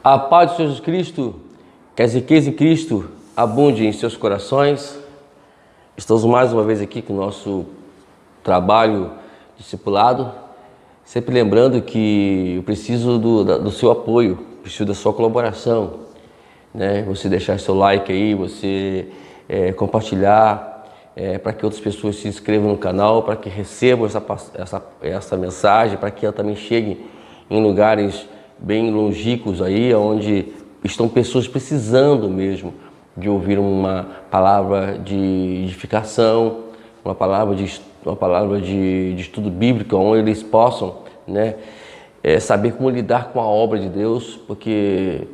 A paz de Jesus Cristo, que as riquezas em Cristo abundem em seus corações. Estamos mais uma vez aqui com o nosso trabalho discipulado, sempre lembrando que eu preciso do seu apoio, preciso da sua colaboração, né? Você deixar seu like aí, você compartilhar, para que outras pessoas se inscrevam no canal, para que recebam essa mensagem, para que ela também chegue em lugares bem longínquos aí, onde estão pessoas precisando mesmo de ouvir uma palavra de edificação, uma palavra de estudo bíblico, onde eles possam, né, saber como lidar com a obra de Deus, porque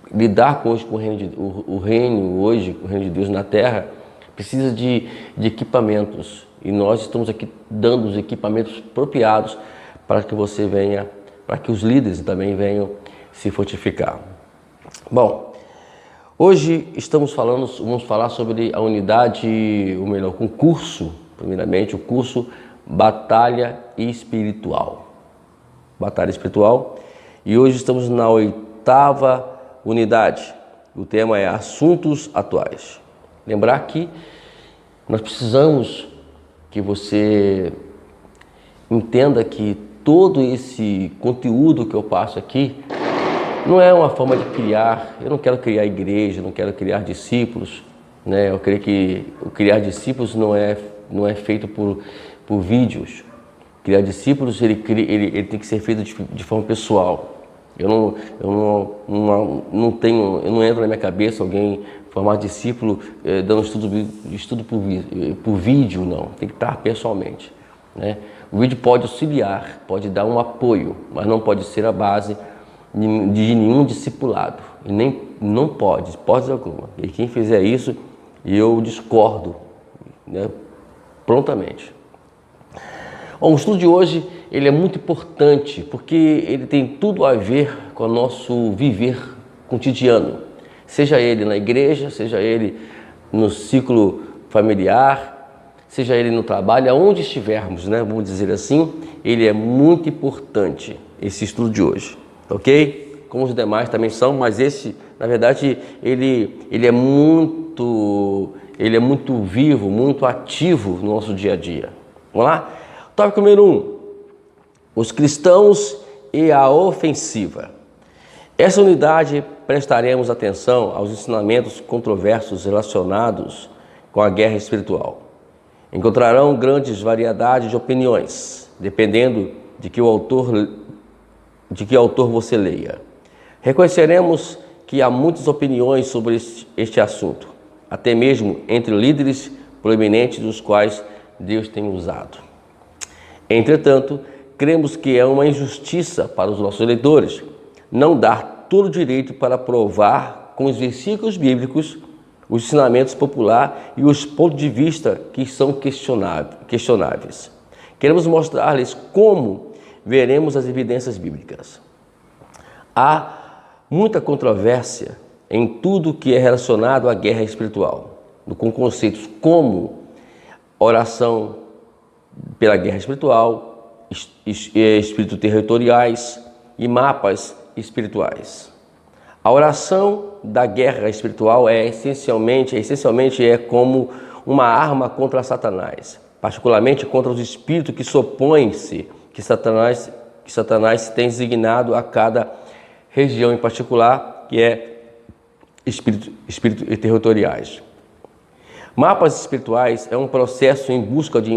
lidar hoje com o reino de Deus na terra precisa de equipamentos, e nós estamos aqui dando os equipamentos apropriados para que você venha, para que os líderes também venham se fortificar. Bom, hoje vamos falar sobre a unidade, ou melhor, primeiramente o curso Batalha Espiritual. Batalha Espiritual. E hoje estamos na 8ª unidade. O tema é Assuntos Atuais. Lembrar que nós precisamos que você entenda que todo esse conteúdo que eu passo aqui não é uma forma de criar. Eu não quero criar igreja, não quero criar discípulos, né? Eu creio que o criar discípulos não é feito por vídeos. Criar discípulos ele tem que ser feito de forma pessoal. Eu não entro na minha cabeça alguém formar discípulo dando estudo por vídeo, não. Tem que estar pessoalmente, né? O vídeo pode auxiliar, pode dar um apoio, mas não pode ser a base de nenhum discipulado. E nem não pode, hipótese alguma. E quem fizer isso, eu discordo, né, prontamente. Bom, o estudo de hoje ele é muito importante porque ele tem tudo a ver com o nosso viver cotidiano. Seja ele na igreja, seja ele no ciclo familiar, seja ele no trabalho, aonde estivermos, né? Vamos dizer assim, ele é muito importante, esse estudo de hoje, ok? Como os demais também são, mas esse, na verdade, ele é muito vivo, muito ativo no nosso dia a dia. Vamos lá? Tópico número 1, os cristãos e a ofensiva. Essa unidade prestaremos atenção aos ensinamentos controversos relacionados com a guerra espiritual. Encontrarão grandes variedades de opiniões, dependendo de que autor você leia. Reconheceremos que há muitas opiniões sobre este assunto, até mesmo entre líderes proeminentes dos quais Deus tem usado. Entretanto, cremos que é uma injustiça para os nossos leitores não dar todo o direito para provar com os versículos bíblicos os ensinamentos populares e os pontos de vista que são questionáveis. Queremos mostrar-lhes como veremos as evidências bíblicas. Há muita controvérsia em tudo que é relacionado à guerra espiritual, com conceitos como oração pela guerra espiritual, espíritos territoriais e mapas espirituais. A oração da guerra espiritual essencialmente como uma arma contra Satanás, particularmente contra os espíritos que se opõem-se, que Satanás tem designado a cada região em particular, que é espíritos territoriais. Mapas espirituais é um processo em busca de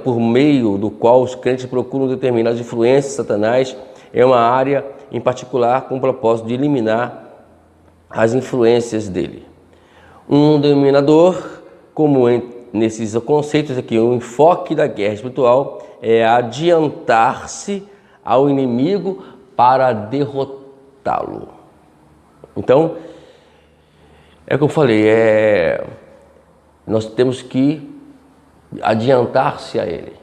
por meio do qual os crentes procuram determinar as influências de Satanás em uma área em particular, com o propósito de eliminar as influências dele. Um denominador comum nesses conceitos é que o enfoque da guerra espiritual é adiantar-se ao inimigo para derrotá-lo. Então, é como eu falei, nós temos que adiantar-se a ele,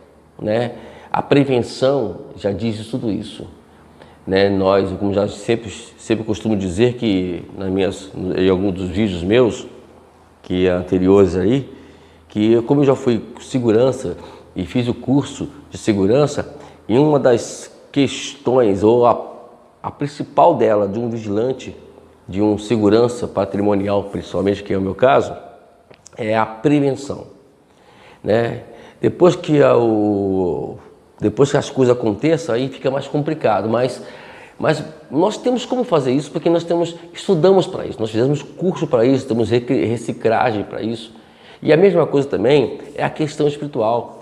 né? A prevenção já diz tudo isso, né? Nós, como já sempre costumo dizer que em alguns dos vídeos meus, que anteriores aí, que como eu já fui segurança e fiz o curso de segurança, e uma das questões ou a principal dela, de um vigilante, de um segurança patrimonial, principalmente, que é o meu caso, é a prevenção, né? Depois que as coisas aconteçam, aí fica mais complicado, mas nós temos como fazer isso, porque estudamos para isso, nós fizemos curso para isso, temos reciclagem para isso. E a mesma coisa também é a questão espiritual.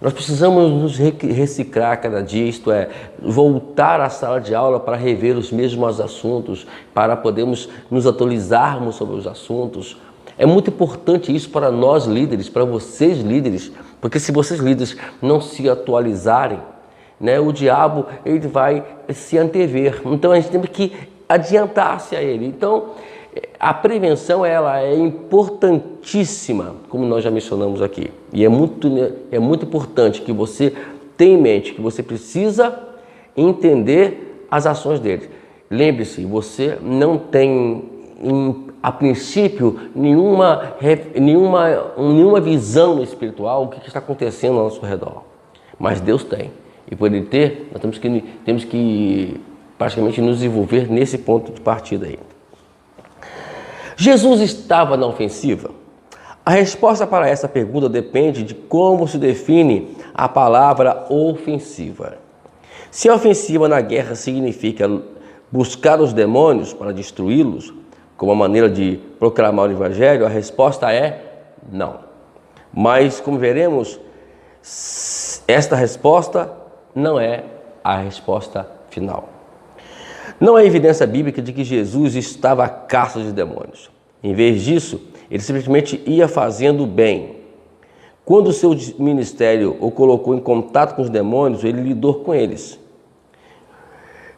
Nós precisamos nos reciclar a cada dia, isto é, voltar à sala de aula para rever os mesmos assuntos, para podermos nos atualizarmos sobre os assuntos. É muito importante isso para nós líderes, para vocês líderes, porque se vocês líderes não se atualizarem, né, o diabo ele vai se antever. Então a gente tem que adiantar-se a ele. Então a prevenção ela é importantíssima, como nós já mencionamos aqui. E é muito importante que você tenha em mente que você precisa entender as ações dele. Lembre-se, você não tem, a princípio, nenhuma visão espiritual do que está acontecendo ao nosso redor. Mas Deus tem. E por ele ter, nós temos que praticamente nos envolver nesse ponto de partida aí. Jesus estava na ofensiva? A resposta para essa pergunta depende de como se define a palavra ofensiva. Se a ofensiva na guerra significa buscar os demônios para destruí-los, como uma maneira de proclamar o evangelho, a resposta é não. Mas, como veremos, esta resposta não é a resposta final. Não há evidência bíblica de que Jesus estava à caça de demônios. Em vez disso, ele simplesmente ia fazendo bem. Quando o seu ministério o colocou em contato com os demônios, ele lidou com eles.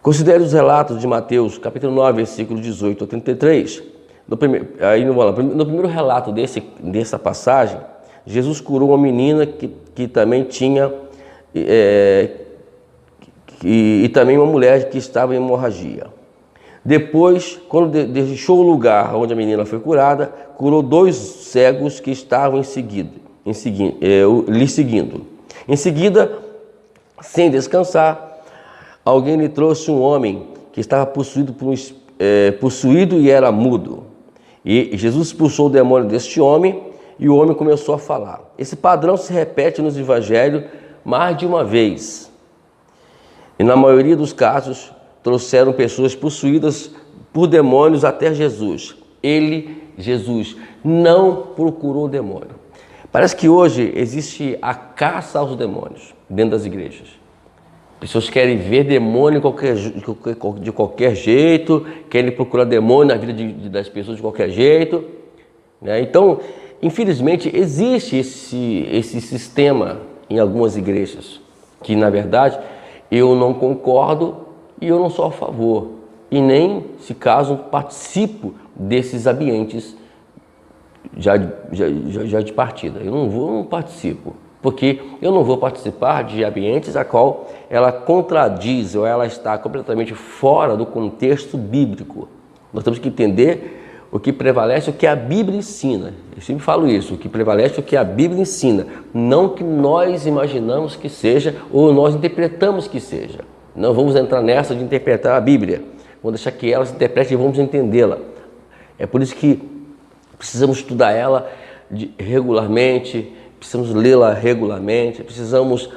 Considere os relatos de Mateus, capítulo 9, versículo 18 a 33. No primeiro relato dessa passagem, Jesus curou uma menina que também tinha... E também uma mulher que estava em hemorragia. Depois, quando deixou o lugar onde a menina foi curada, curou 2 cegos que estavam lhe seguindo. Em seguida, sem descansar, alguém lhe trouxe um homem que estava possuído e era mudo. E Jesus expulsou o demônio deste homem e o homem começou a falar. Esse padrão se repete nos evangelhos mais de uma vez. E na maioria dos casos, trouxeram pessoas possuídas por demônios até Jesus. Jesus, não procurou o demônio. Parece que hoje existe a caça aos demônios dentro das igrejas. Pessoas querem ver demônio de qualquer jeito, querem procurar demônio na vida das pessoas de qualquer jeito, né? Então, infelizmente, existe esse sistema em algumas igrejas, que na verdade eu não concordo e eu não sou a favor. E nem, se caso, participo desses ambientes já de partida. Eu não participo, porque eu não vou participar de ambientes a qual ela contradiz ou ela está completamente fora do contexto bíblico. Nós temos que entender o que prevalece, o que a Bíblia ensina. Eu sempre falo isso, o que prevalece é o que a Bíblia ensina, não o que nós imaginamos que seja ou nós interpretamos que seja. Não vamos entrar nessa de interpretar a Bíblia. Vamos deixar que ela se interprete e vamos entendê-la. É por isso que precisamos estudar ela regularmente, precisamos lê-la regularmente, precisamos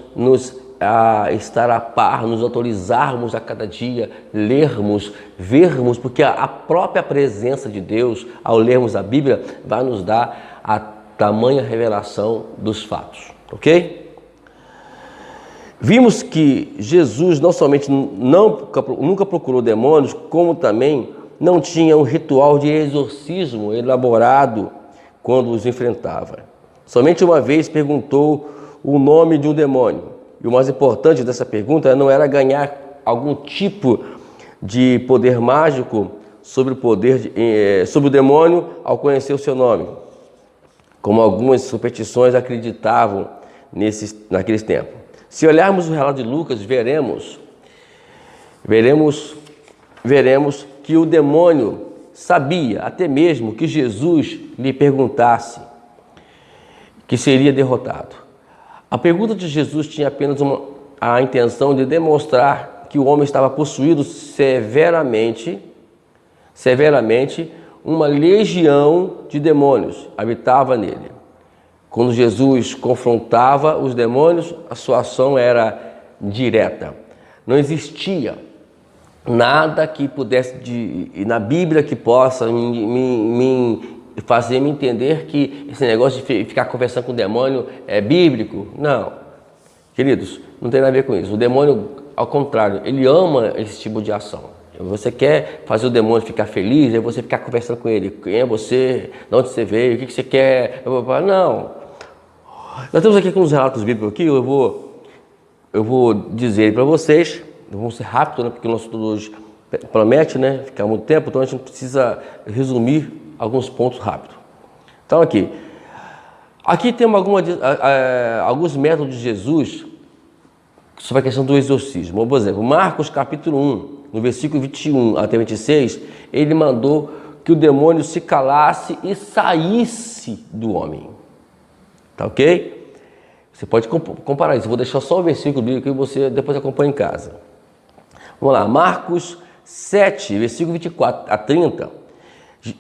estar a par, nos atualizarmos a cada dia, lermos, vermos, porque a própria presença de Deus, ao lermos a Bíblia, vai nos dar a tamanha revelação dos fatos, ok? Vimos que Jesus não somente nunca procurou demônios, como também não tinha um ritual de exorcismo elaborado quando os enfrentava. Somente uma vez perguntou o nome de um demônio. E o mais importante dessa pergunta não era ganhar algum tipo de poder mágico sobre o demônio ao conhecer o seu nome, como algumas superstições acreditavam naqueles tempos. Se olharmos o relato de Lucas, veremos que o demônio sabia até mesmo que Jesus lhe perguntasse que seria derrotado. A pergunta de Jesus tinha apenas a intenção de demonstrar que o homem estava possuído severamente, uma legião de demônios habitava nele. Quando Jesus confrontava os demônios, a sua ação era direta. Não existia nada que pudesse, na Bíblia, que possa fazer me entender que esse negócio de ficar conversando com o demônio é bíblico. Não. Queridos, não tem nada a ver com isso. O demônio, ao contrário, ele ama esse tipo de ação. Você quer fazer o demônio ficar feliz, é você ficar conversando com ele. Quem é você? De onde você veio? O que você quer? Não. Nós temos aqui uns relatos bíblicos aqui, eu vou dizer para vocês. Vamos ser rápido, né? Porque o nosso estudo hoje promete, né, ficar muito tempo, então a gente precisa resumir alguns pontos rápido. Então aqui temos alguns métodos de Jesus sobre a questão do exorcismo. Por exemplo, Marcos capítulo 1, no versículo 21 até 26, ele mandou que o demônio se calasse e saísse do homem. Tá ok? Você pode comparar isso. Eu vou deixar só o versículo bíblico e você depois acompanha em casa. Vamos lá, Marcos 7, versículo 24 a 30.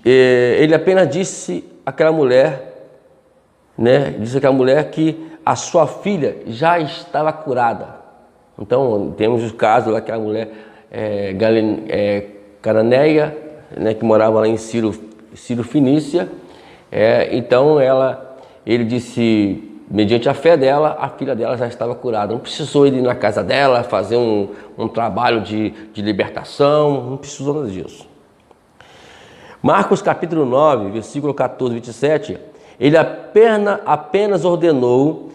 Ele apenas disse àquela mulher, né? Disse àquela mulher que a sua filha já estava curada. Então, temos o caso daquela mulher cananeia, né, que morava lá em Ciro Fenícia. Então, ele disse, mediante a fé dela, a filha dela já estava curada. Não precisou ir na casa dela, fazer um trabalho de libertação, não precisou nada disso. Marcos capítulo 9, versículo 14 e 27, ele apenas ordenou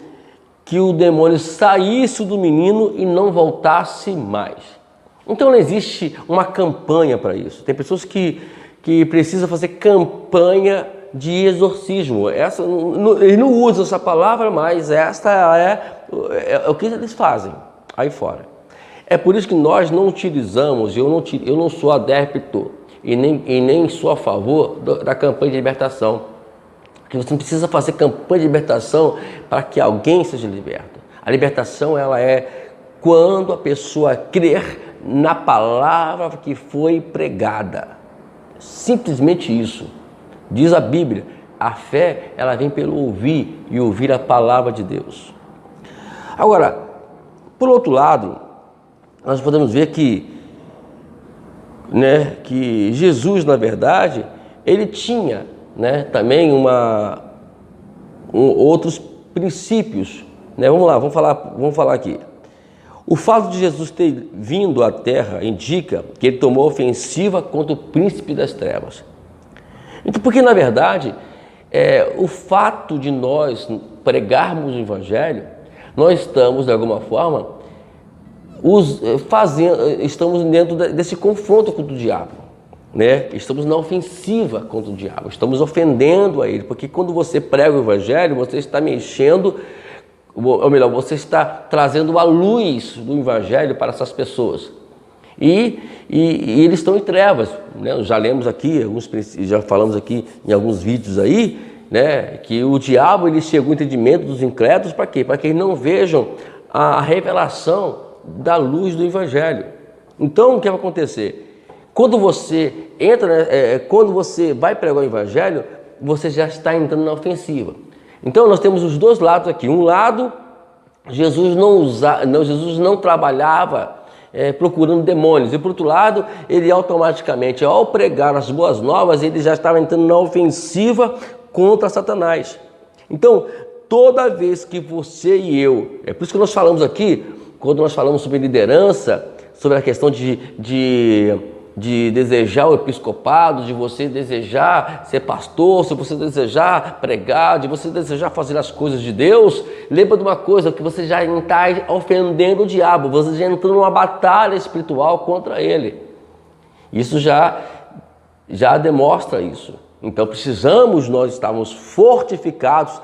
que o demônio saísse do menino e não voltasse mais. Então não existe uma campanha para isso. Tem pessoas que precisam fazer campanha de exorcismo. Ele não usa essa palavra, mas esta é o que eles fazem aí fora. É por isso que nós não utilizamos, eu não sou adepto e nem sou a favor da campanha de libertação. Porque você não precisa fazer campanha de libertação para que alguém seja liberto. A libertação ela é quando a pessoa crer na palavra que foi pregada. Simplesmente isso. Diz a Bíblia, a fé ela vem pelo ouvir e ouvir a palavra de Deus. Agora, por outro lado, nós podemos ver que Jesus, na verdade, ele tinha, né, também outros princípios. Né? Vamos lá, vamos falar aqui. O fato de Jesus ter vindo à Terra indica que ele tomou ofensiva contra o príncipe das trevas. Então, porque na verdade, o fato de nós pregarmos o Evangelho, nós estamos de alguma forma estamos dentro desse confronto contra o diabo, né? Estamos na ofensiva contra o diabo, estamos ofendendo a ele, porque quando você prega o Evangelho, você está mexendo, ou melhor, você está trazendo a luz do Evangelho para essas pessoas. E eles estão em trevas, né? Já lemos aqui, já falamos aqui em alguns vídeos aí, né? Que o diabo ele chegou ao entendimento dos incrédulos para quê? Para que eles não vejam a revelação da luz do Evangelho. Então o que vai acontecer? Quando você quando você vai pregar o Evangelho, você já está entrando na ofensiva. Então nós temos os dois lados aqui. Um lado, Jesus não trabalhava procurando demônios. E por outro lado, ele automaticamente, ao pregar as boas novas, ele já estava entrando na ofensiva contra Satanás. Então, toda vez que você e eu, é por isso que nós falamos aqui, quando nós falamos sobre liderança, sobre a questão de desejar o episcopado, de você desejar ser pastor, se você desejar pregar, de você desejar fazer as coisas de Deus, lembra de uma coisa, que você já está ofendendo o diabo, você já entrou numa batalha espiritual contra ele. Isso já demonstra isso. Então nós estamos fortificados,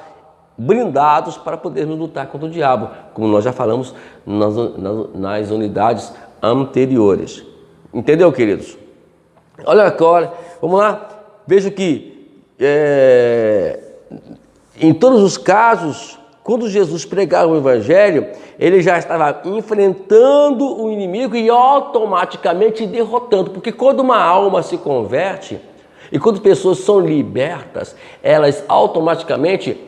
blindados para podermos lutar contra o diabo, como nós já falamos nas unidades anteriores. Entendeu, queridos? Olha agora, vamos lá. Veja que em todos os casos quando Jesus pregava o evangelho, ele já estava enfrentando o inimigo e automaticamente derrotando. Porque quando uma alma se converte e quando pessoas são libertas, elas automaticamente,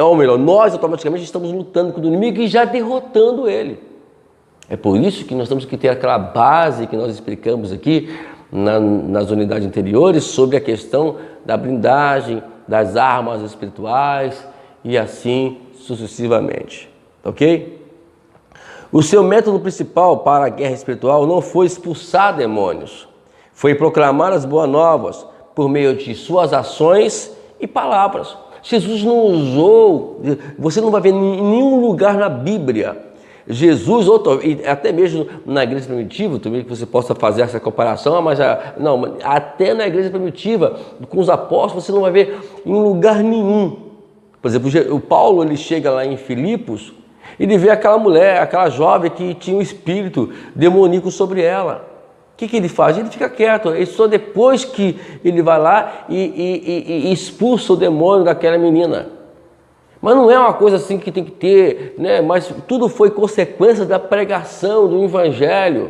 ou melhor, nós automaticamente estamos lutando com o inimigo e já derrotando ele. É por isso que nós temos que ter aquela base que nós explicamos aqui nas unidades anteriores sobre a questão da blindagem, das armas espirituais e assim sucessivamente, ok? O seu método principal para a guerra espiritual não foi expulsar demônios, foi proclamar as boas novas por meio de suas ações e palavras. Jesus não usou, você não vai ver em nenhum lugar na Bíblia, Jesus, e até mesmo na igreja primitiva, também que você possa fazer essa comparação, mas não, até na igreja primitiva, com os apóstolos, você não vai ver em lugar nenhum. Por exemplo, o Paulo, ele chega lá em Filipos, ele vê aquela mulher, aquela jovem que tinha um espírito demoníaco sobre ela. O que ele faz? Ele fica quieto, é só depois que ele vai lá e expulsa o demônio daquela menina. Mas não é uma coisa assim que tem que ter, né? Mas tudo foi consequência da pregação do evangelho.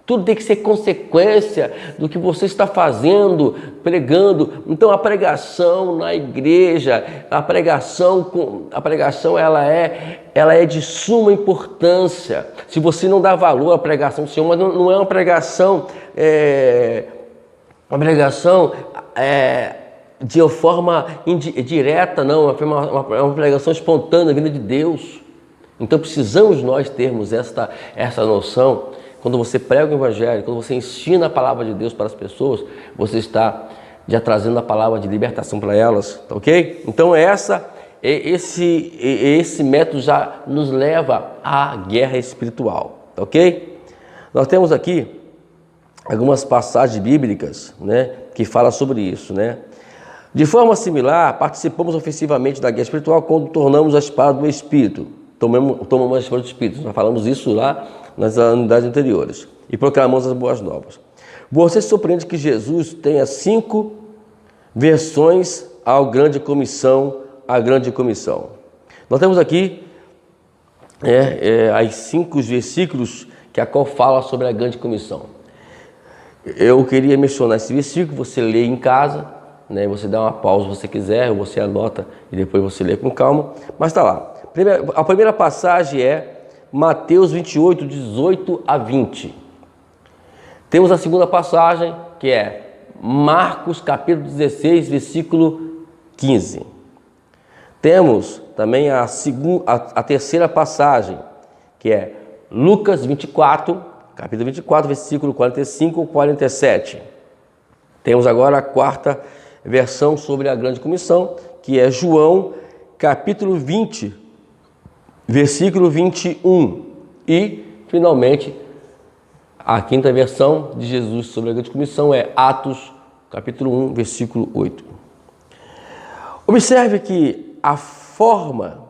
Tudo tem que ser consequência do que você está fazendo, pregando. Então a pregação na igreja, a pregação ela é de suma importância. Se você não dá valor à pregação do Senhor, mas não é uma pregação, de forma indireta, não, é uma pregação espontânea da vida de Deus. Então precisamos nós termos essa noção. Quando você prega o evangelho, quando você ensina a palavra de Deus para as pessoas, você está já trazendo a palavra de libertação para elas, tá ok? Então esse método já nos leva à guerra espiritual, tá ok? Nós temos aqui algumas passagens bíblicas, né, que falam sobre isso, né? De forma similar, participamos ofensivamente da guerra espiritual quando tornamos a espada do Espírito. Tomamos a espada do Espírito. Nós falamos isso lá nas unidades anteriores. E proclamamos as boas novas. Você se surpreende que Jesus tenha 5 versões à grande comissão. Nós temos aqui as 5 versículos que a qual fala sobre a grande comissão. Eu queria mencionar esse versículo, você lê em casa, né? Você dá uma pausa se você quiser, ou você anota e depois você lê com calma. Mas está lá. A primeira passagem é Mateus 28, 18 a 20. Temos a segunda passagem, que é Marcos capítulo 16, versículo 15. Temos também a terceira passagem, que é Lucas 24, capítulo 24, versículo 45 e 47. Temos agora a quarta versão sobre a grande comissão, que é João capítulo 20, versículo 21. E, finalmente, a quinta versão de Jesus sobre a grande comissão é Atos capítulo 1, versículo 8. Observe que a forma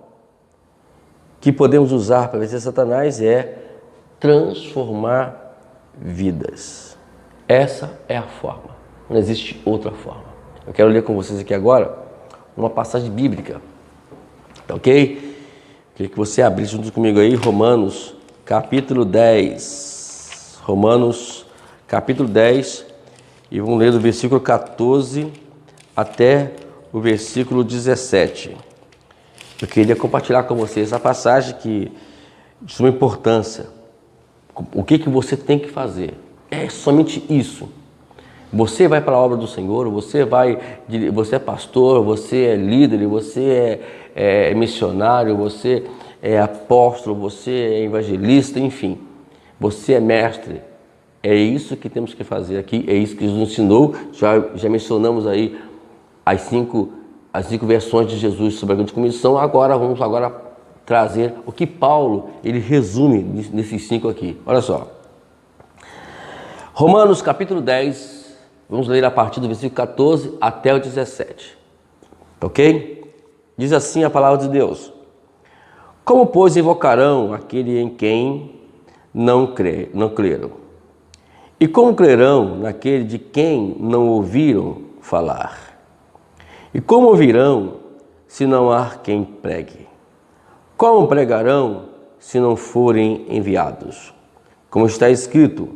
que podemos usar para vencer Satanás é transformar vidas. Essa é a forma. Não existe outra forma. Eu quero ler com vocês aqui agora uma passagem bíblica. Tá ok? Queria que você abrisse junto comigo aí Romanos capítulo 10. Romanos capítulo 10. E vamos ler do versículo 14 até o versículo 17. Eu queria compartilhar com vocês essa passagem que de suma importância. O que você tem que fazer? É somente isso. Você vai para a obra do Senhor, você é pastor, você é líder, você é missionário, você é apóstolo, você é evangelista, enfim. Você é mestre. É isso que temos que fazer aqui, é isso que Jesus nos ensinou. Já mencionamos aí as cinco versões de Jesus sobre a grande comissão. Vamos trazer o que Paulo ele resume nesses 5 aqui. Olha só. Romanos capítulo 10, vamos ler a partir do versículo 14 até o 17. Ok? Diz assim a palavra de Deus. Como, pois, invocarão aquele em quem não creram? E como crerão naquele de quem não ouviram falar? E como ouvirão se não há quem pregue? como pregarão se não forem enviados? Como está escrito,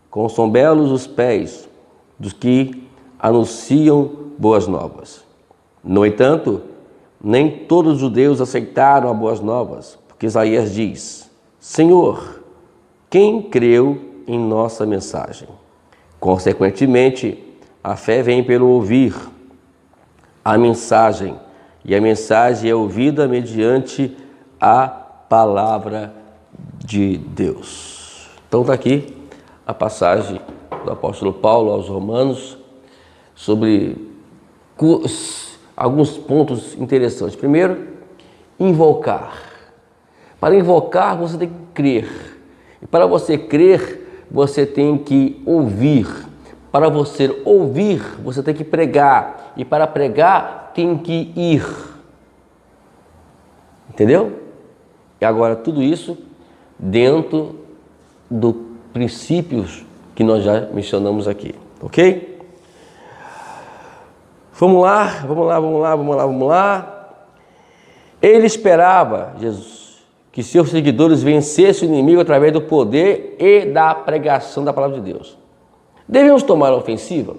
como são belos os pés dos que anunciam boas novas. No entanto, nem todos os judeus aceitaram as boas novas, porque Isaías diz: Senhor, quem creu em nossa mensagem? Consequentemente, a fé vem pelo ouvir a mensagem, e a mensagem é ouvida mediante a palavra de Deus. Então está aqui a passagem do apóstolo Paulo aos Romanos sobre alguns pontos interessantes. Primeiro, invocar. Para invocar, você tem que crer. E para você crer, você tem que ouvir. Para você ouvir, você tem que pregar. E para pregar, tem que ir. Entendeu? E agora, tudo isso dentro dos princípios que nós já mencionamos aqui. Ok? Vamos lá. Ele esperava, Jesus, que seus seguidores vencessem o inimigo através do poder e da pregação da palavra de Deus. Devemos tomar a ofensiva?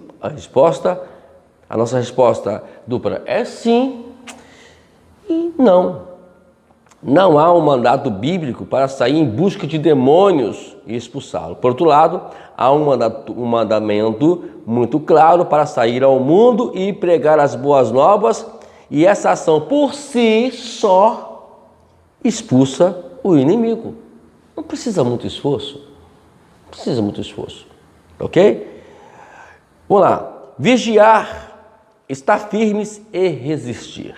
A nossa resposta dupla é sim e não. Não há um mandato bíblico para sair em busca de demônios e expulsá-los. Por outro lado, há um mandamento muito claro para sair ao mundo e pregar as boas novas, e essa ação por si só expulsa o inimigo. Não precisa muito esforço. Ok? Vamos lá. Vigiar, estar firmes e resistir.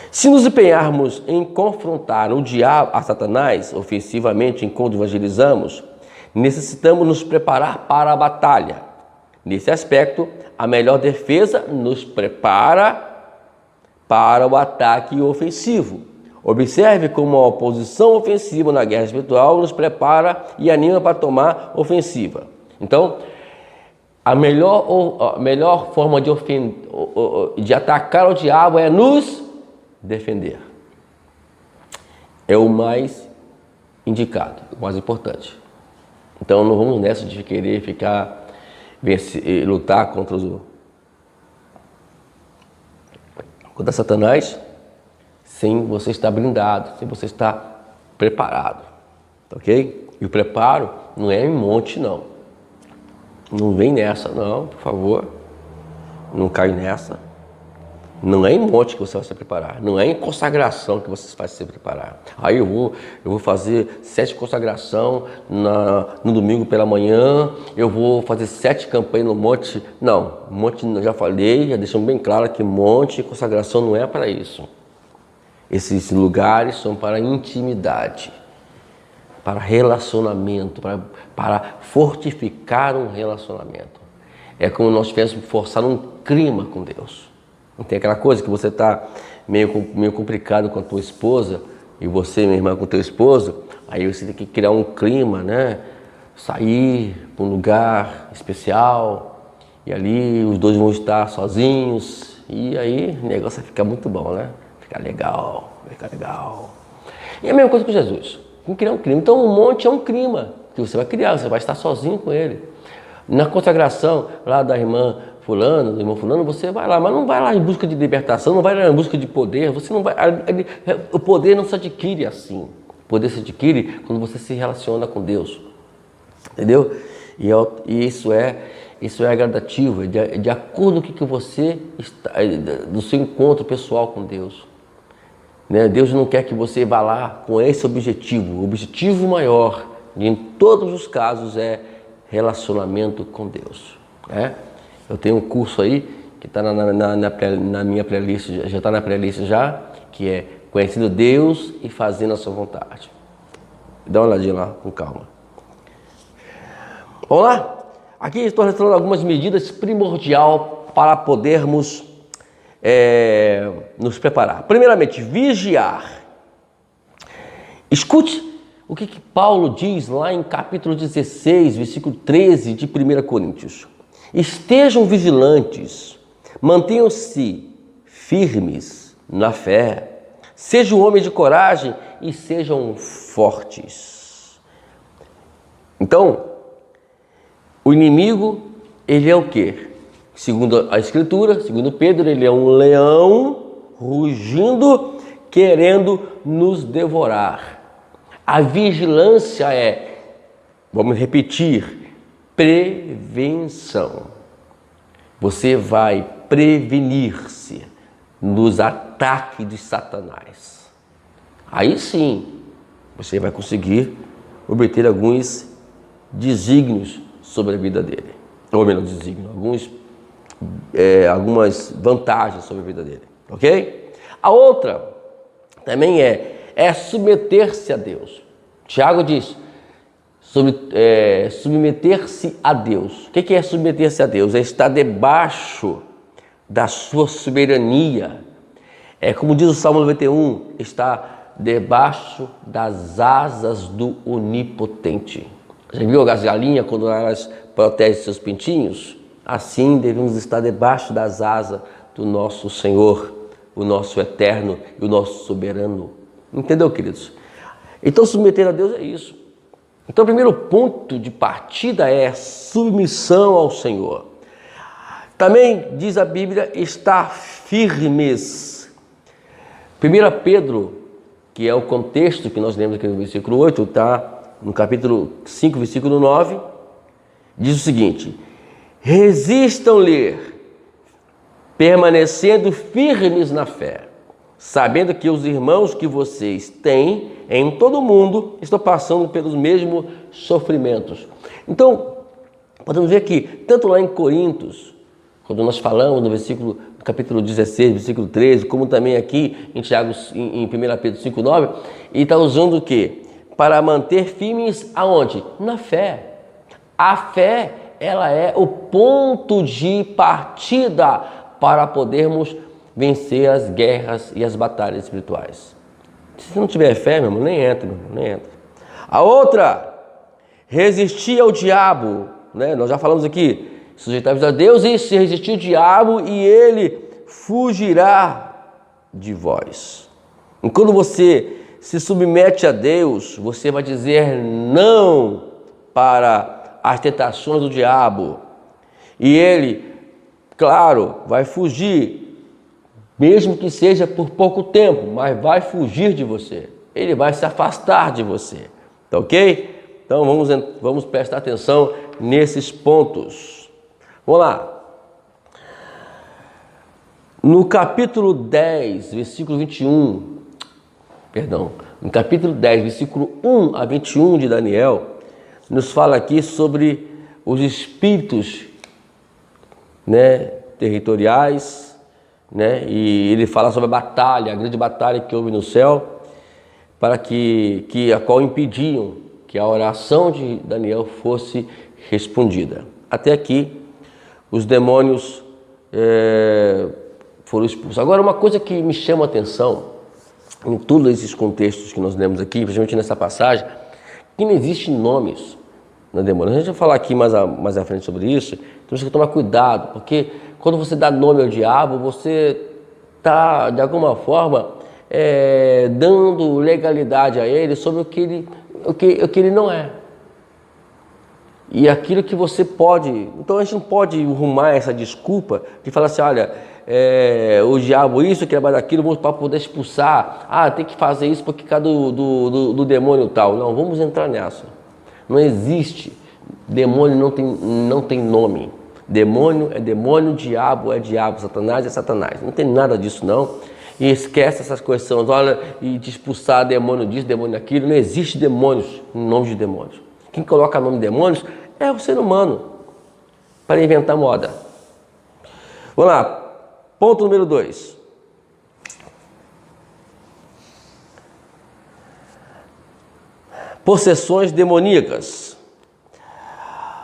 Se nos empenharmos em confrontar o diabo, a Satanás, ofensivamente enquanto evangelizamos, necessitamos nos preparar para a batalha. Nesse aspecto, a melhor defesa nos prepara para o ataque ofensivo. Observe como a oposição ofensiva na guerra espiritual nos prepara e anima para tomar ofensiva. Então, a melhor forma de atacar o diabo é nos defender. É o mais indicado, o mais importante. Então não vamos nessa de querer lutar contra Satanás sem você estar blindado, sem você estar preparado. Ok? E o preparo não é em monte, não. Não vem nessa, não, por favor. Não cai nessa. Não é em monte que você vai se preparar, não é em consagração que você vai se preparar. Aí eu vou fazer 7 consagração no domingo pela manhã, eu vou fazer 7 campanhas no monte. Não, monte, já falei, já deixamos bem claro que monte e consagração não é para isso. Esses lugares são para intimidade, para relacionamento, para fortificar um relacionamento. É como nós tivéssemos forçar um clima com Deus. Não tem aquela coisa que você está meio complicado com a tua esposa e você, minha irmã, com o teu esposo, aí você tem que criar um clima, né? Sair para um lugar especial e ali os dois vão estar sozinhos e aí o negócio vai ficar muito bom, né? Ficar legal. E a mesma coisa com Jesus. Tem que criar um clima. Então o monte é um clima que você vai criar, você vai estar sozinho com ele. Na consagração lá da irmã fulano, do irmão fulano, você vai lá, mas não vai lá em busca de libertação, não vai lá em busca de poder, você não vai, o poder não se adquire assim. O poder se adquire quando você se relaciona com Deus. Entendeu? E isso é gradativo, é de acordo com o que você está, do seu encontro pessoal com Deus. Né? Deus não quer que você vá lá com esse objetivo. O objetivo maior, em todos os casos, é relacionamento com Deus. Né? Eu tenho um curso aí que está na minha playlist, já está na playlist já, que é Conhecendo Deus e Fazendo a Sua Vontade. Dá uma olhadinha lá com calma. Vamos lá? Aqui estou relatando algumas medidas primordiais para podermos nos preparar. Primeiramente, vigiar. Escute o que Paulo diz lá em capítulo 16, versículo 13 de 1 Coríntios. Estejam vigilantes, mantenham-se firmes na fé, Sejam homens de coragem e sejam fortes. Então, o inimigo, ele é o quê? Segundo a Escritura, segundo Pedro, ele é um leão rugindo, querendo nos devorar. A vigilância é, vamos repetir, prevenção. Você vai prevenir-se nos ataques de Satanás. Aí sim, você vai conseguir obter alguns desígnios sobre a vida dele. Ou melhor, desígnios, algumas vantagens sobre a vida dele. Ok? A outra também é submeter-se a Deus. Tiago diz, submeter-se a Deus. O que é submeter-se a Deus? É estar debaixo da sua soberania. É como diz o Salmo 91, está debaixo das asas do Onipotente. Já viu as galinhas quando elas protegem seus pintinhos? Assim devemos estar debaixo das asas do nosso Senhor, o nosso Eterno e o nosso Soberano. Entendeu, queridos? Então, submeter a Deus é isso. Então, o primeiro ponto de partida é submissão ao Senhor. Também diz a Bíblia, estar firmes. 1 Pedro, que é o contexto que nós lemos aqui no versículo 8, está no capítulo 5, versículo 9, diz o seguinte: resistam-lhe, permanecendo firmes na fé, sabendo que os irmãos que vocês têm em todo o mundo estão passando pelos mesmos sofrimentos. Então, podemos ver que, tanto lá em Coríntios, quando nós falamos no capítulo 16, versículo 13, como também aqui em Tiago, em 1 Pedro 5, 9, e está usando o quê? Para manter firmes aonde? Na fé. A fé, ela é o ponto de partida para podermos vencer as guerras e as batalhas espirituais. Se você não tiver fé, meu irmão, nem entra, nem entra. A outra, resistir ao diabo, né? Nós já falamos aqui, sujeitai-vos a Deus e se resistir ao diabo e ele fugirá de vós. E quando você se submete a Deus, você vai dizer não para as tentações do diabo. E ele, claro, vai fugir, mesmo que seja por pouco tempo, mas vai fugir de você. Ele vai se afastar de você. Tá ok? Então vamos prestar atenção nesses pontos. Vamos lá. No capítulo 10, versículo 21, no capítulo 10, versículo 1 a 21 de Daniel, nos fala aqui sobre os espíritos, né, territoriais, né, e ele fala sobre a batalha, a grande batalha que houve no céu, para a qual impediam que a oração de Daniel fosse respondida. Até aqui, os demônios foram expulsos. Agora, uma coisa que me chama a atenção em todos esses contextos que nós lemos aqui, principalmente nessa passagem, que não existem nomes na demônio. A gente vai falar aqui mais à frente sobre isso, então você tem que tomar cuidado, porque quando você dá nome ao diabo, você está, de alguma forma, dando legalidade a ele sobre o que ele não é. E aquilo que você pode... Então a gente não pode arrumar essa desculpa de falar assim, olha, o diabo isso, aquilo, aquilo, para poder expulsar. Ah, tem que fazer isso porque causa do demônio tal. Não, vamos entrar nessa. Não existe. Demônio não tem nome. Demônio é demônio, diabo é diabo, Satanás é Satanás. Não tem nada disso não. E esquece essas questões, olha, e de expulsar demônio disso, demônio daquilo. Não existe demônios em nome de demônios. Quem coloca nome de demônios é o ser humano, para inventar moda. Vamos lá. Ponto número 2. Possessões demoníacas.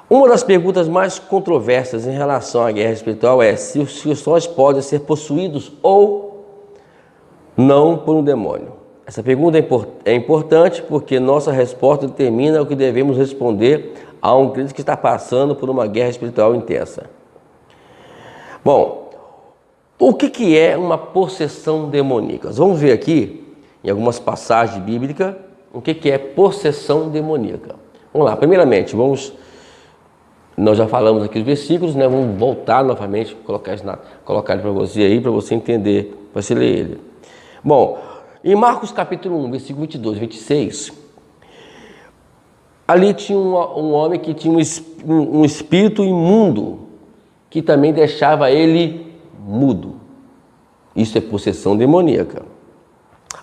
Uma das perguntas mais controversas em relação à guerra espiritual é se os cristãos podem ser possuídos ou não por um demônio. Essa pergunta é importante porque nossa resposta determina o que devemos responder a um crente que está passando por uma guerra espiritual intensa. Bom, O que é uma possessão demoníaca? Vamos ver aqui, em algumas passagens bíblicas, o que é possessão demoníaca. Vamos lá, primeiramente, nós já falamos aqui os versículos, né? Vamos voltar novamente, colocar ele para você aí, para você entender, para você ler ele. Bom, em Marcos capítulo 1, versículo 22, 26, ali tinha um homem que tinha um espírito imundo, que também deixava ele mudo. Isso é possessão demoníaca.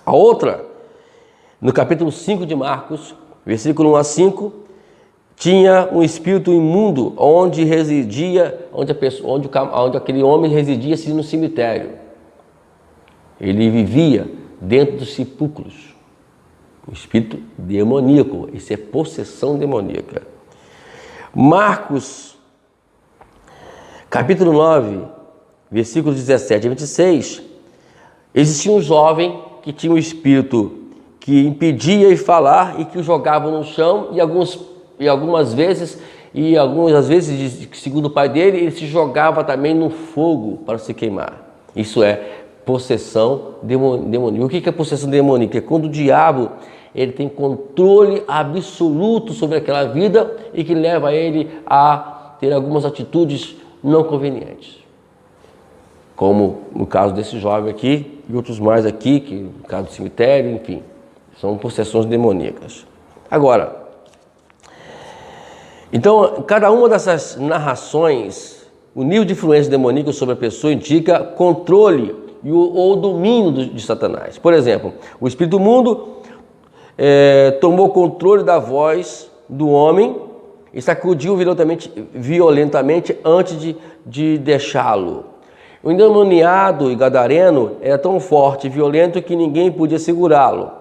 A outra, no capítulo 5 de Marcos, versículo 1 a 5, tinha um espírito imundo onde aquele homem residia assim, no cemitério. Ele vivia dentro dos sepulcros. Um espírito demoníaco. Isso é possessão demoníaca. Marcos, capítulo 9, versículos 17 a 26, existia um jovem que tinha um espírito que impedia de falar e que o jogava no chão algumas vezes, segundo o pai dele, ele se jogava também no fogo para se queimar. Isso é possessão demoníaca. O que é possessão demoníaca? É quando o diabo ele tem controle absoluto sobre aquela vida e que leva ele a ter algumas atitudes não convenientes. Como no caso desse jovem aqui e outros mais aqui, que no caso do cemitério, enfim, são possessões demoníacas. Agora, então, cada uma dessas narrações, o nível de influência demoníaca sobre a pessoa indica controle ou domínio de Satanás. Por exemplo, o espírito imundo tomou controle da voz do homem e sacudiu violentamente antes de deixá-lo. O endemoniado e gadareno era tão forte e violento que ninguém podia segurá-lo.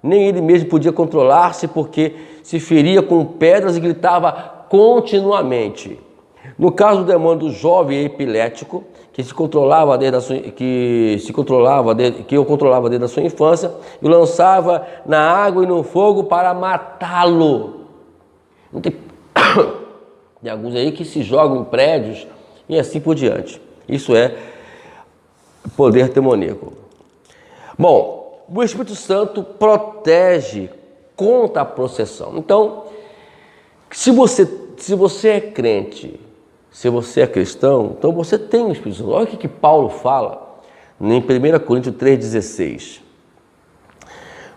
Nem ele mesmo podia controlar-se porque se feria com pedras e gritava continuamente. No caso do demônio do jovem epilético, que eu controlava desde a sua infância, e o lançava na água e no fogo para matá-lo. Tem alguns aí que se jogam em prédios e assim por diante. Isso é poder demoníaco. Bom, o Espírito Santo protege contra a possessão. Então, se você é crente, se você é cristão, então você tem o Espírito Santo. Olha o que Paulo fala em 1 Coríntios 3,16.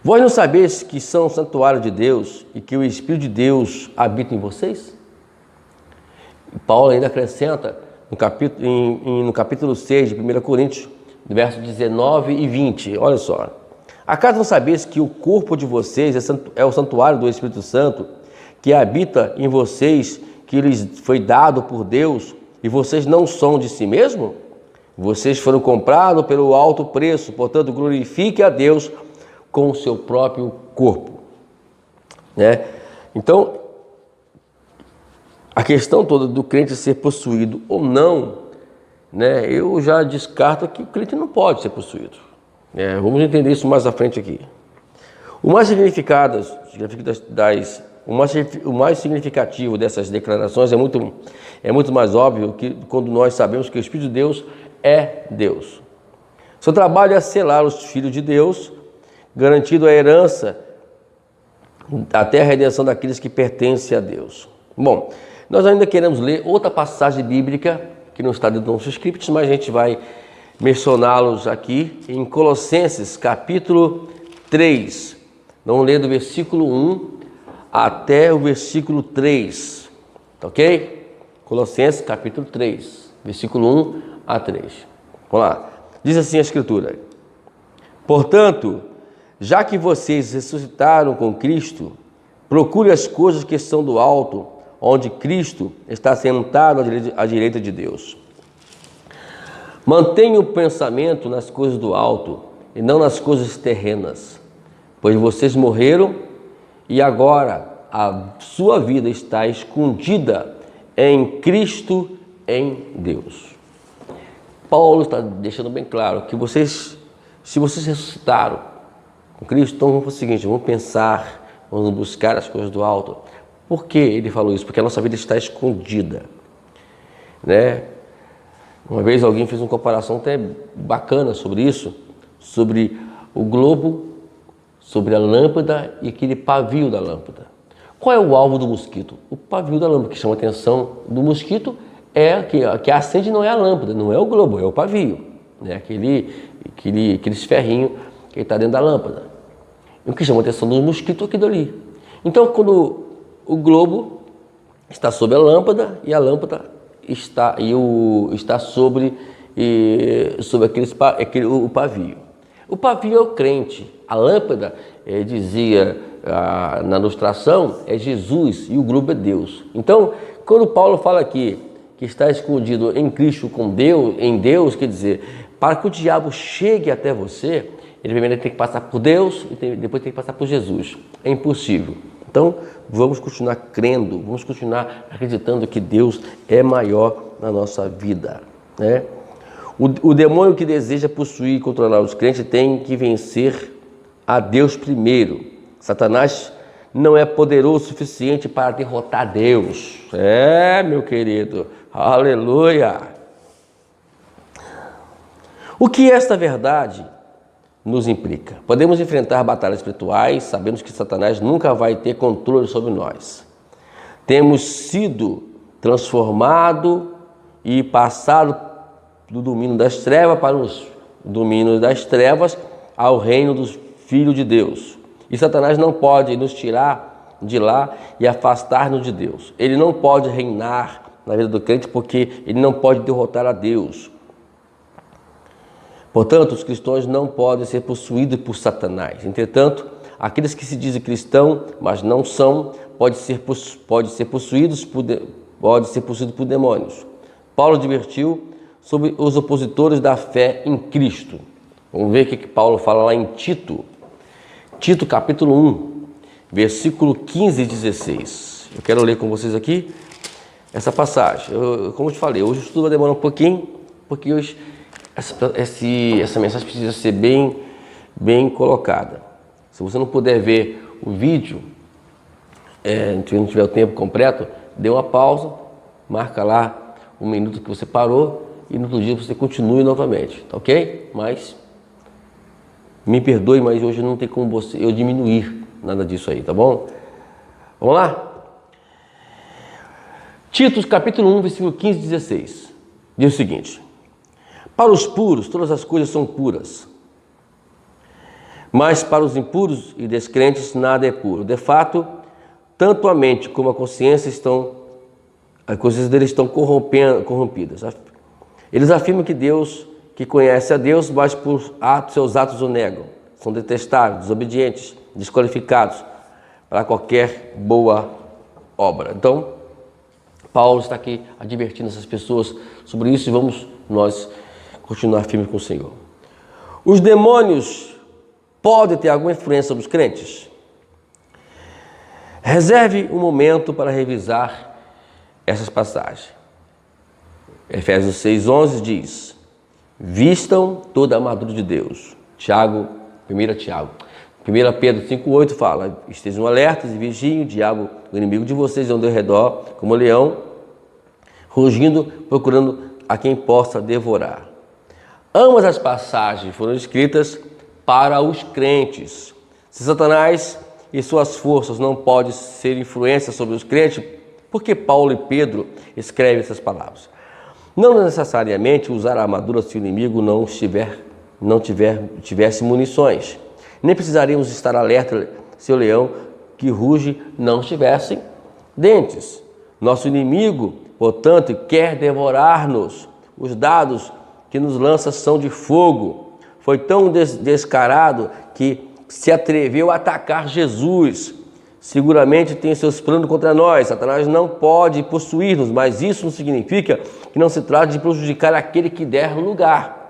Vós não sabeis que são o santuário de Deus e que o Espírito de Deus habita em vocês? E Paulo ainda acrescenta no capítulo 6 de 1 Coríntios, versos 19 e 20. Olha só. Acaso não sabeis que o corpo de vocês é o santuário do Espírito Santo, que habita em vocês, que lhes foi dado por Deus, e vocês não são de si mesmo? Vocês foram comprados pelo alto preço, portanto glorifique a Deus com o seu próprio corpo. Né? Então, a questão toda do crente ser possuído ou não, né, eu já descarto que o crente não pode ser possuído. Vamos entender isso mais à frente aqui. O mais significativo dessas declarações é muito mais óbvio que quando nós sabemos que o Espírito de Deus é Deus. Seu trabalho é selar os filhos de Deus, garantindo a herança até a redenção daqueles que pertencem a Deus. Bom, nós ainda queremos ler outra passagem bíblica, que não está dentro dos nossos scripts, mas a gente vai mencioná-los aqui em Colossenses, capítulo 3. Vamos ler do versículo 1 até o versículo 3, ok? Colossenses, capítulo 3, versículo 1 a 3. Vamos lá. Diz assim a Escritura: portanto, já que vocês ressuscitaram com Cristo, procure as coisas que são do alto, onde Cristo está sentado à direita de Deus. Mantenha o pensamento nas coisas do alto e não nas coisas terrenas, pois vocês morreram e agora a sua vida está escondida em Cristo, em Deus. Paulo está deixando bem claro que se vocês ressuscitaram com Cristo, então vamos fazer o seguinte, vamos pensar, vamos buscar as coisas do alto. Por que ele falou isso? Porque a nossa vida está escondida, né? Uma vez alguém fez uma comparação até bacana sobre isso, sobre o globo, sobre a lâmpada e aquele pavio da lâmpada. Qual é o alvo do mosquito? O pavio da lâmpada, que chama a atenção do mosquito, é que acende não é a lâmpada, não é o globo, é o pavio, né? Aqueles ferrinhos que está dentro da lâmpada. E o que chama a atenção do mosquito é aquilo ali. Então, quando o globo está sobre a lâmpada e a lâmpada está sobre o pavio. O pavio é o crente. A lâmpada, dizia na ilustração, é Jesus e o globo é Deus. Então, quando Paulo fala aqui que está escondido em Cristo com Deus, em Deus, quer dizer, para que o diabo chegue até você, ele primeiro tem que passar por Deus e depois tem que passar por Jesus. É impossível. Então, vamos continuar crendo, vamos continuar acreditando que Deus é maior na nossa vida, né? O demônio que deseja possuir e controlar os crentes tem que vencer a Deus primeiro. Satanás não é poderoso o suficiente para derrotar Deus. Meu querido, aleluia! O que esta verdade nos implica? Podemos enfrentar batalhas espirituais, sabemos que Satanás nunca vai ter controle sobre nós. Temos sido transformados e passado do domínio das trevas para os domínios das trevas ao reino dos filhos de Deus. E Satanás não pode nos tirar de lá e afastar-nos de Deus. Ele não pode reinar na vida do crente porque ele não pode derrotar a Deus. Portanto, os cristãos não podem ser possuídos por Satanás. Entretanto, aqueles que se dizem cristãos, mas não são, podem ser possuídos por demônios. Paulo advertiu sobre os opositores da fé em Cristo. Vamos ver o que Paulo fala lá em Tito. Tito capítulo 1, versículo 15 e 16. Eu quero ler com vocês aqui essa passagem. Como eu te falei, hoje o estudo vai demorar um pouquinho, porque hoje essa mensagem precisa ser bem colocada. Se você não puder ver o vídeo, não tiver o tempo completo, dê uma pausa, marca lá um minuto que você parou e no outro dia você continue novamente, tá ok? Mas me perdoe, mas hoje não tem como eu diminuir nada disso aí, tá bom? Vamos lá? Tito capítulo 1, versículo 15 e 16. Diz o seguinte: para os puros, todas as coisas são puras. Mas para os impuros e descrentes, nada é puro. De fato, tanto a mente como a consciência as coisas deles estão corrompidas. Eles afirmam que conhece a Deus, mas por seus atos o negam. São detestáveis, desobedientes, desqualificados para qualquer boa obra. Então, Paulo está aqui advertindo essas pessoas sobre isso e vamos nós continuar firmes com o Senhor. Os demônios podem ter alguma influência sobre os crentes? Reserve um momento para revisar essas passagens. Efésios 6,11 diz: vistam toda a armadura de Deus. 1 Pedro 5,8 fala: estejam alertas e vigiem, o diabo, o inimigo de vocês, anda ao redor como leão, rugindo, procurando a quem possa devorar. Ambas as passagens foram escritas para os crentes. Se Satanás e suas forças não podem ser influência sobre os crentes, por que Paulo e Pedro escrevem essas palavras? Não necessariamente usar a armadura se o inimigo não tivesse munições. Nem precisaríamos estar alerta se o leão que ruge não tivesse dentes. Nosso inimigo, portanto, quer devorar-nos. Os dados que nos lança são de fogo. Foi tão descarado que se atreveu a atacar Jesus. Seguramente tem seus planos contra nós. Satanás não pode possuir-nos, mas isso não significa que não se trata de prejudicar aquele que der lugar.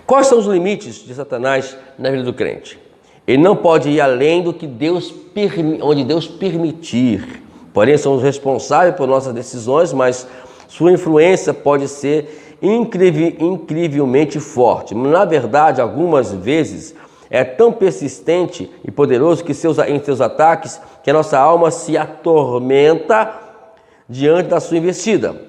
Quais são os limites de Satanás na vida do crente? Ele não pode ir além do que onde Deus permitir. Porém, somos responsáveis por nossas decisões, mas sua influência pode ser incrivelmente forte. Na verdade, algumas vezes, é tão persistente e poderoso que em seus ataques que a nossa alma se atormenta diante da sua investida.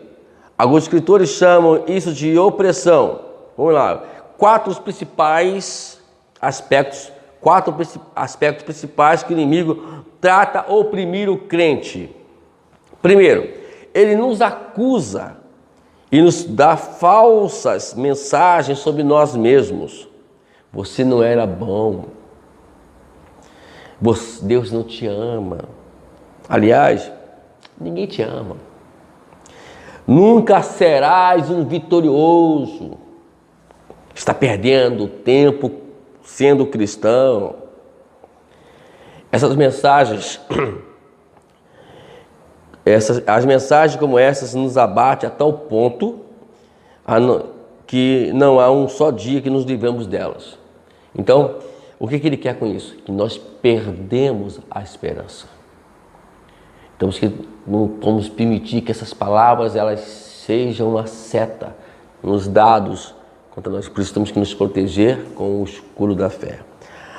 Alguns escritores chamam isso de opressão. Vamos lá. Quatro aspectos principais que o inimigo trata oprimir o crente. Primeiro, ele nos acusa e nos dá falsas mensagens sobre nós mesmos. Você não era bom. Deus não te ama. Aliás, ninguém te ama. Nunca serás um vitorioso. Está perdendo tempo sendo cristão. Essas mensagens, as mensagens como essas nos abatem a tal ponto que não há um só dia que nos livramos delas. Então, o que ele quer com isso? Que nós perdemos a esperança. Então, não vamos permitir que essas palavras elas sejam uma seta nos dados contra nós. Por isso temos que nos proteger com o escudo da fé.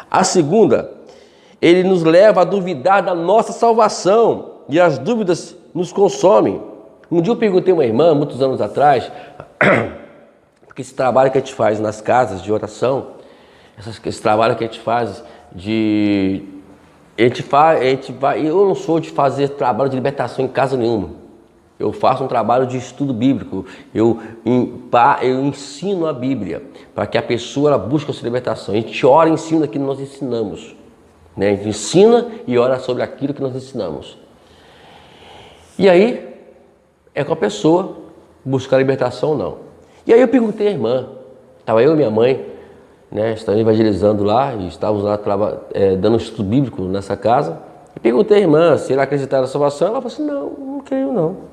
A segunda, ele nos leva a duvidar da nossa salvação e as dúvidas nos consomem. Um dia eu perguntei a uma irmã, muitos anos atrás, porque esse trabalho que a gente faz nas casas de oração, esse trabalho que a gente faz eu não sou de fazer trabalho de libertação em casa nenhuma. Eu faço um trabalho de estudo bíblico. Eu ensino a Bíblia para que a pessoa busque a sua libertação. A gente ora e ensina aquilo que nós ensinamos. Né? A gente ensina e ora sobre aquilo que nós ensinamos. E aí, é com a pessoa buscar a libertação ou não. E aí eu perguntei à irmã, estava eu e minha mãe, né, estávamos evangelizando lá, e estávamos lá dando estudo bíblico nessa casa. E perguntei à irmã se ela acreditava na salvação. Ela falou assim, não creio não.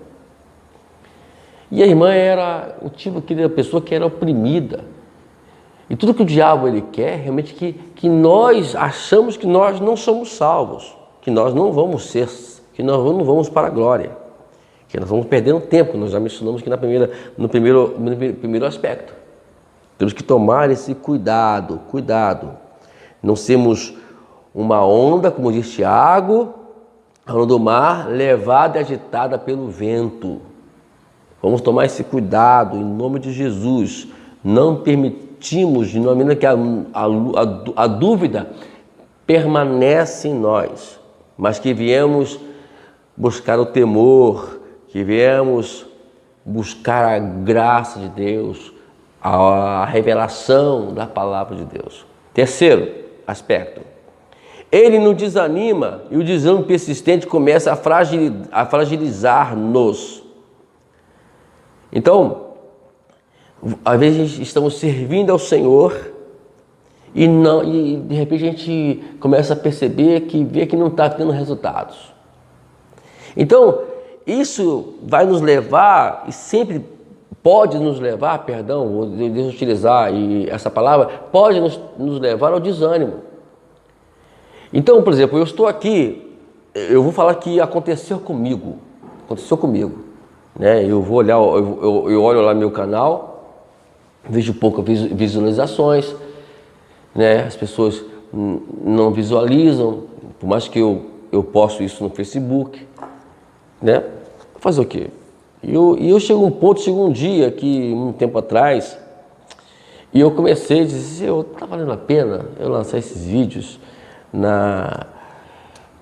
E a irmã era o tipo de pessoa que era oprimida. E tudo que o diabo ele quer, realmente que nós achamos que nós não somos salvos, que nós não vamos ser, que nós não vamos para a glória, que nós vamos perdendo tempo. Nós já mencionamos aqui no primeiro aspecto. Temos que tomar esse cuidado. Não sermos uma onda, como diz Tiago, a onda do mar, levada e agitada pelo vento. Vamos tomar esse cuidado em nome de Jesus. Não permitimos, de uma maneira que a dúvida permanece em nós, mas que viemos buscar o temor, que viemos buscar a graça de Deus, a revelação da palavra de Deus. Terceiro aspecto, ele nos desanima e o desânimo persistente começa a fragilizar-nos. Então, às vezes estamos servindo ao Senhor e de repente a gente começa a perceber vê que não está tendo resultados. Então, isso vai nos levar e sempre pode nos levar, deixa eu utilizar essa palavra, pode nos levar ao desânimo. Então, por exemplo, eu estou aqui, eu vou falar que aconteceu comigo, né? Eu vou olhar, eu olho lá meu canal, vejo poucas visualizações, né? As pessoas não visualizam, por mais que eu posto isso no Facebook, né? Fazer o quê? E eu chego um dia, que um tempo atrás, e eu comecei a dizer, tá valendo a pena eu lançar esses vídeos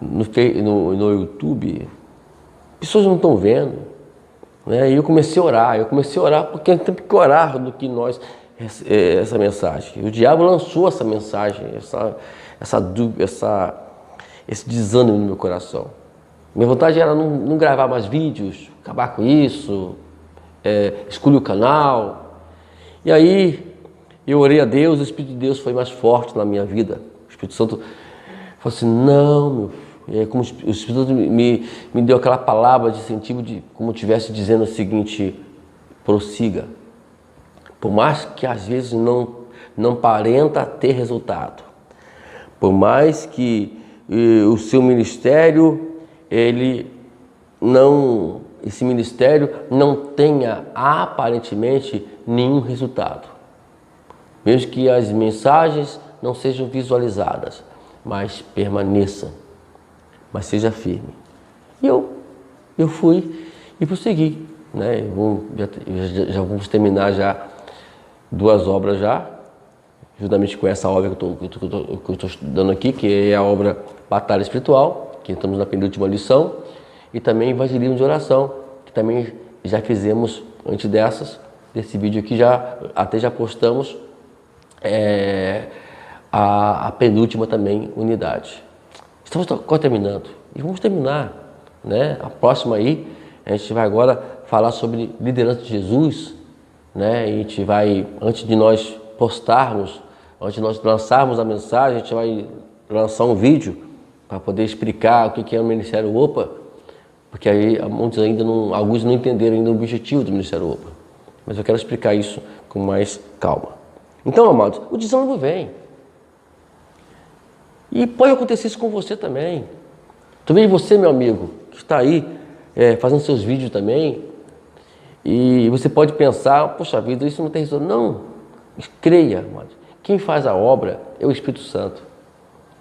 no YouTube? Pessoas não estão vendo, né? E eu comecei a orar, porque tem que orar do que essa mensagem. O diabo lançou essa mensagem, esse desânimo no meu coração. Minha vontade era não gravar mais vídeos, acabar com isso, excluir o canal. E aí eu orei a Deus, o Espírito de Deus foi mais forte na minha vida. O Espírito Santo falou assim, não, meu filho. E aí, como o Espírito Santo me deu aquela palavra de incentivo, como eu estivesse dizendo o seguinte, prossiga. Por mais que às vezes não aparenta ter resultado, por mais que o seu ministério esse ministério não tenha aparentemente nenhum resultado, mesmo que as mensagens não sejam visualizadas, mas permaneça, mas seja firme. E eu fui e prossegui, né? Já vamos terminar já 2 obras já, juntamente com essa obra que eu estou estudando aqui, que é a obra Batalha Espiritual, que estamos na penúltima lição, e também Evangelismo de Oração, que também já fizemos antes desse vídeo aqui, até já postamos a penúltima também unidade. Estamos quase terminando, e vamos terminar, né? A próxima aí, a gente vai agora falar sobre liderança de Jesus, né? E a gente vai, antes de nós postarmos, antes de nós lançarmos a mensagem, a gente vai lançar um vídeo para poder explicar o que é o Ministério OPA, porque aí alguns não entenderam ainda o objetivo do Ministério OPA. Mas eu quero explicar isso com mais calma. Então, amados, o desânimo vem. E pode acontecer isso com você também. Talvez você, meu amigo, que está aí fazendo seus vídeos também, e você pode pensar, poxa vida, isso não tem resultado. Não, creia, amados. Quem faz a obra é o Espírito Santo.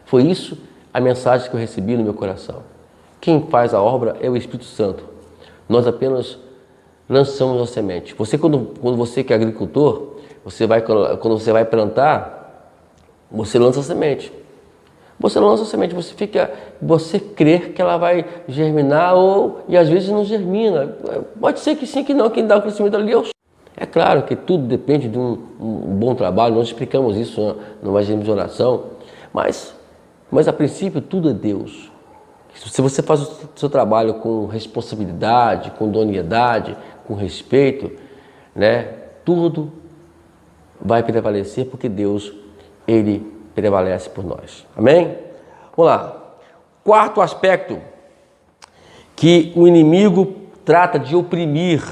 Foi isso a mensagem que eu recebi no meu coração. Quem faz a obra é o Espírito Santo. Nós apenas lançamos a semente. Você, quando você que é agricultor, quando você vai plantar, você lança a semente. Você lança a semente, você crê que ela vai germinar e às vezes não germina. Pode ser que sim, que não. Quem dá o crescimento ali é o Senhor. É claro que tudo depende de um bom trabalho, nós explicamos isso no Evangelismo de Oração, mas a princípio tudo é Deus. Se você faz o seu trabalho com responsabilidade, com idoneidade, com respeito, né, tudo vai prevalecer porque Deus, Ele prevalece por nós. Amém? Vamos lá. 4º aspecto que o inimigo trata de oprimir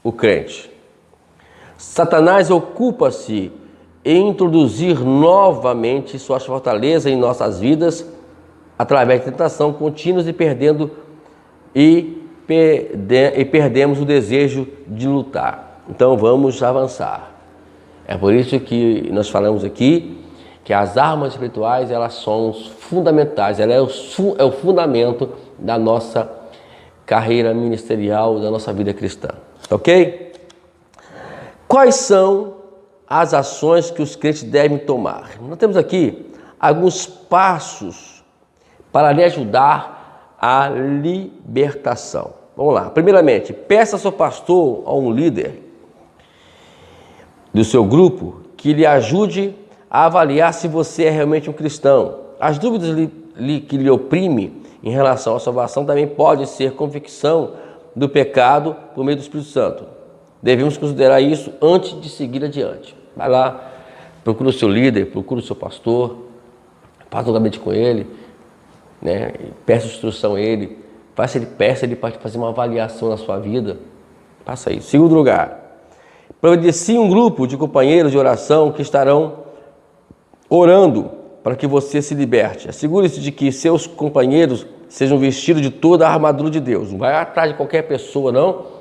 o crente. Satanás ocupa-se em introduzir novamente suas fortalezas em nossas vidas através de tentação contínuas e perdemos o desejo de lutar. Então vamos avançar. É por isso que nós falamos aqui que as armas espirituais, elas são fundamentais, ela é o fundamento da nossa carreira ministerial, da nossa vida cristã. Ok? Quais são as ações que os crentes devem tomar? Nós temos aqui alguns passos para lhe ajudar à libertação. Vamos lá. Primeiramente, peça ao seu pastor ou um líder do seu grupo que lhe ajude a avaliar se você é realmente um cristão. As dúvidas que lhe oprimem em relação à salvação também pode ser convicção do pecado por meio do Espírito Santo. Devemos considerar isso antes de seguir adiante. Vai lá, procura o seu líder, procura o seu pastor, faça um gabinete com ele, né? Peça instrução a ele, peça ele para fazer uma avaliação na sua vida. Faça isso. Segundo lugar, providencie um grupo de companheiros de oração que estarão orando para que você se liberte. Assegure-se de que seus companheiros sejam vestidos de toda a armadura de Deus. Não vai atrás de qualquer pessoa, não.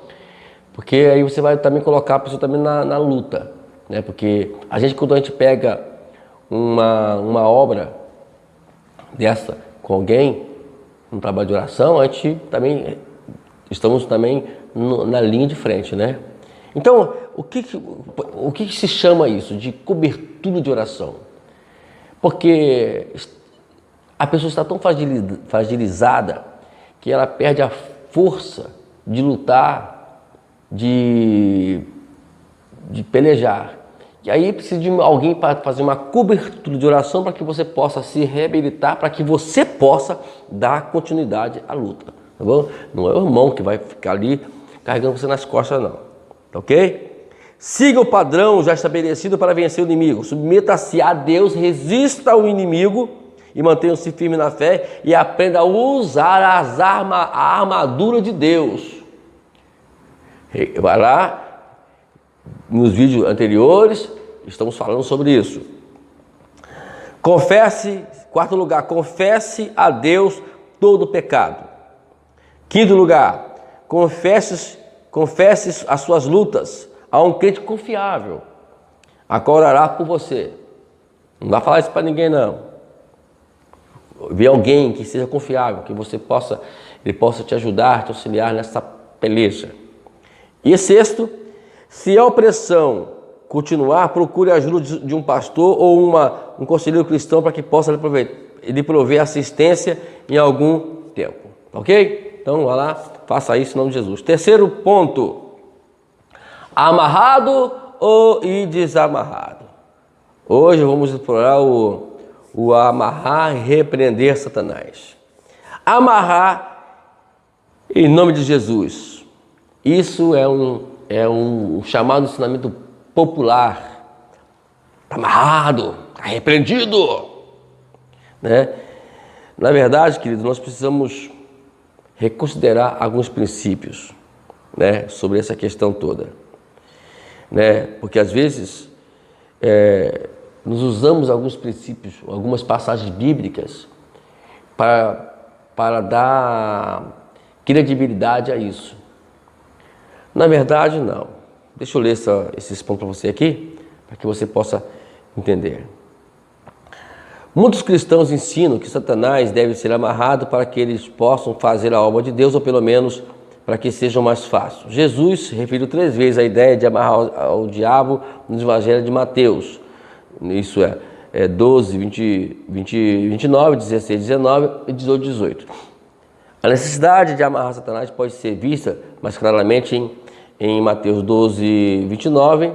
Porque aí você vai também colocar a pessoa também na luta, né? Porque quando a gente pega uma obra dessa com alguém, um trabalho de oração, a gente também estamos também na linha de frente, né? Então, o que se chama isso de cobertura de oração? Porque a pessoa está tão fragilizada que ela perde a força de lutar, de pelejar. E aí precisa de alguém para fazer uma cobertura de oração para que você possa se reabilitar, para que você possa dar continuidade à luta. Tá bom? Não é o irmão que vai ficar ali carregando você nas costas, não. Tá ok? Siga o padrão já estabelecido para vencer o inimigo. Submeta-se a Deus, resista ao inimigo e mantenha-se firme na fé e aprenda a usar a armadura de Deus. Vai lá, nos vídeos anteriores, estamos falando sobre isso. Confesse, 4º lugar, confesse a Deus todo o pecado. 5º lugar, confesse as suas lutas a um crente confiável, a qual orará por você. Não vai falar isso para ninguém, não. Vê alguém que seja confiável, que ele possa te ajudar, te auxiliar nessa peleja. E sexto, se a opressão continuar, procure a ajuda de um pastor ou um conselheiro cristão para que possa lhe prover assistência em algum tempo. Ok? Então, vá lá, faça isso em nome de Jesus. Terceiro ponto, amarrado e desamarrado. Hoje vamos explorar o amarrar e repreender Satanás. Amarrar em nome de Jesus. Isso é um chamado ensinamento popular. Está amarrado, está repreendido. Né? Na verdade, queridos, nós precisamos reconsiderar alguns princípios, né, sobre essa questão toda. Né? Porque às vezes nós usamos alguns princípios, algumas passagens bíblicas para dar credibilidade a isso. Na verdade, não. Deixa eu ler esses pontos para você aqui, para que você possa entender. Muitos cristãos ensinam que Satanás deve ser amarrado para que eles possam fazer a obra de Deus, ou pelo menos para que sejam mais fácil. Jesus referiu 3 vezes a ideia de amarrar o diabo no Evangelho de Mateus. Isso é 12, 29, 16, 19 e 18, 18. A necessidade de amarrar Satanás pode ser vista mais claramente em Mateus 12, 29.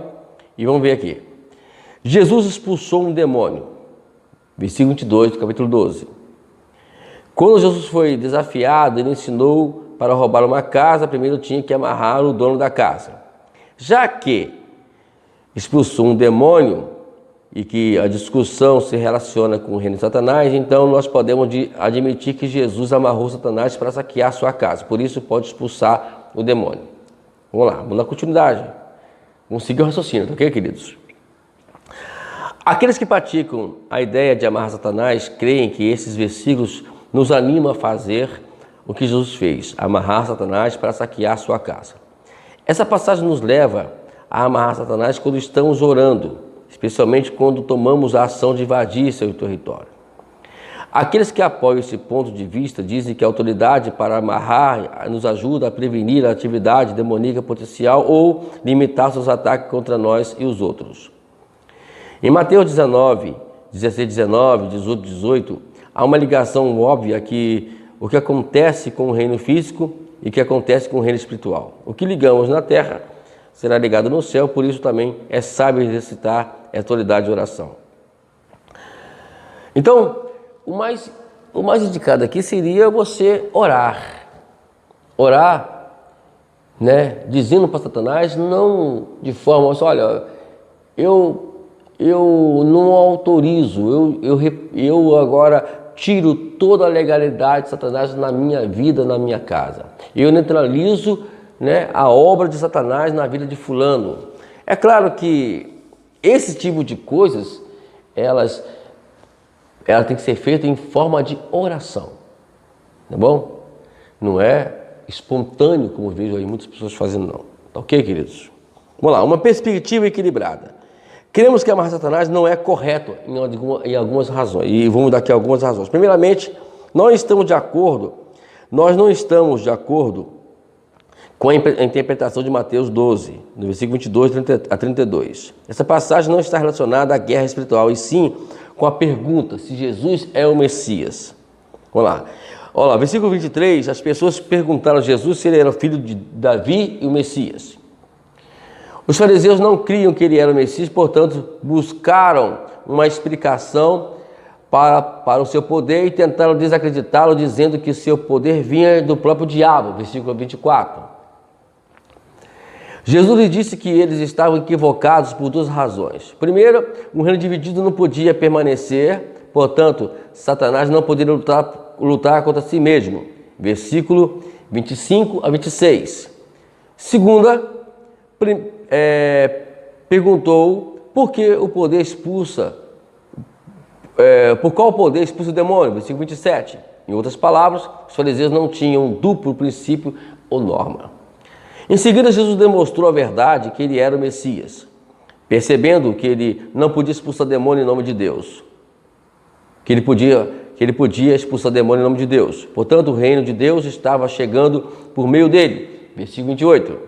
E vamos ver aqui. Jesus expulsou um demônio. Versículo 22 do capítulo 12. Quando Jesus foi desafiado, ele ensinou para roubar uma casa, primeiro tinha que amarrar o dono da casa. Já que expulsou um demônio e que a discussão se relaciona com o reino de Satanás, então nós podemos admitir que Jesus amarrou Satanás para saquear sua casa. Por isso pode expulsar o demônio. Vamos lá, vamos na continuidade. Vamos seguir o raciocínio, ok, queridos? Aqueles que praticam a ideia de amarrar Satanás creem que esses versículos nos animam a fazer o que Jesus fez, amarrar Satanás para saquear sua casa. Essa passagem nos leva a amarrar Satanás quando estamos orando, especialmente quando tomamos a ação de invadir seu território. Aqueles que apoiam esse ponto de vista dizem que a autoridade para amarrar nos ajuda a prevenir a atividade demoníaca potencial ou limitar seus ataques contra nós e os outros. Em Mateus 19, 16, 19, 18, 18, há uma ligação óbvia que o que acontece com o reino físico e o que acontece com o reino espiritual. O que ligamos na terra será ligado no céu, por isso também é sábio exercitar a autoridade de oração. Então, o mais indicado aqui seria você orar. Orar, né, dizendo para Satanás, não de forma assim, olha, eu não autorizo, eu agora tiro toda a legalidade de Satanás na minha vida, na minha casa. Eu neutralizo, né, a obra de Satanás na vida de fulano. É claro que esse tipo de coisas, ela tem que ser feita em forma de oração, tá bom? Não é espontâneo, como eu vejo aí muitas pessoas fazendo, não. Tá ok, queridos? Vamos lá, uma perspectiva equilibrada. Queremos que amarrar Satanás não é correto em algumas razões, e vamos dar aqui algumas razões. Primeiramente, nós não estamos de acordo com a interpretação de Mateus 12, no versículo 22 a 32. Essa passagem não está relacionada à guerra espiritual, e sim com a pergunta se Jesus é o Messias. Vamos lá. Olha lá, versículo 23, as pessoas perguntaram a Jesus se ele era o filho de Davi e o Messias. Os fariseus não criam que ele era o Messias, portanto, buscaram uma explicação para o seu poder e tentaram desacreditá-lo, dizendo que seu poder vinha do próprio diabo, versículo 24. Jesus lhe disse que eles estavam equivocados por 2 razões. Primeiro, um reino dividido não podia permanecer, portanto, Satanás não poderia lutar contra si mesmo, versículo 25 a 26. Segunda, perguntou por que o poder expulsa, por qual poder expulsa o demônio, versículo 27. Em outras palavras, os fariseus não tinham um duplo princípio ou norma. Em seguida, Jesus demonstrou a verdade que ele era o Messias, percebendo que ele não podia expulsar demônio em nome de Deus, que ele podia expulsar demônio em nome de Deus. Portanto, o reino de Deus estava chegando por meio dele, versículo 28.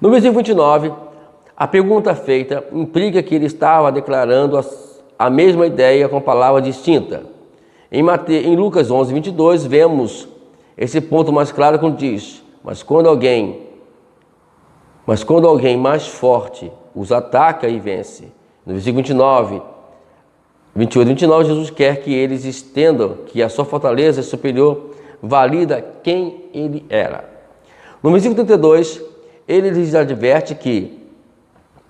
No versículo 29, a pergunta feita implica que ele estava declarando a mesma ideia com palavra distinta. Em Lucas 11, 22, vemos esse ponto mais claro quando diz: Mas quando alguém mais forte os ataca e vence. No versículo 28 e 29, Jesus quer que eles entendam que a sua fortaleza superior valida quem ele era. No versículo 32, ele lhes adverte que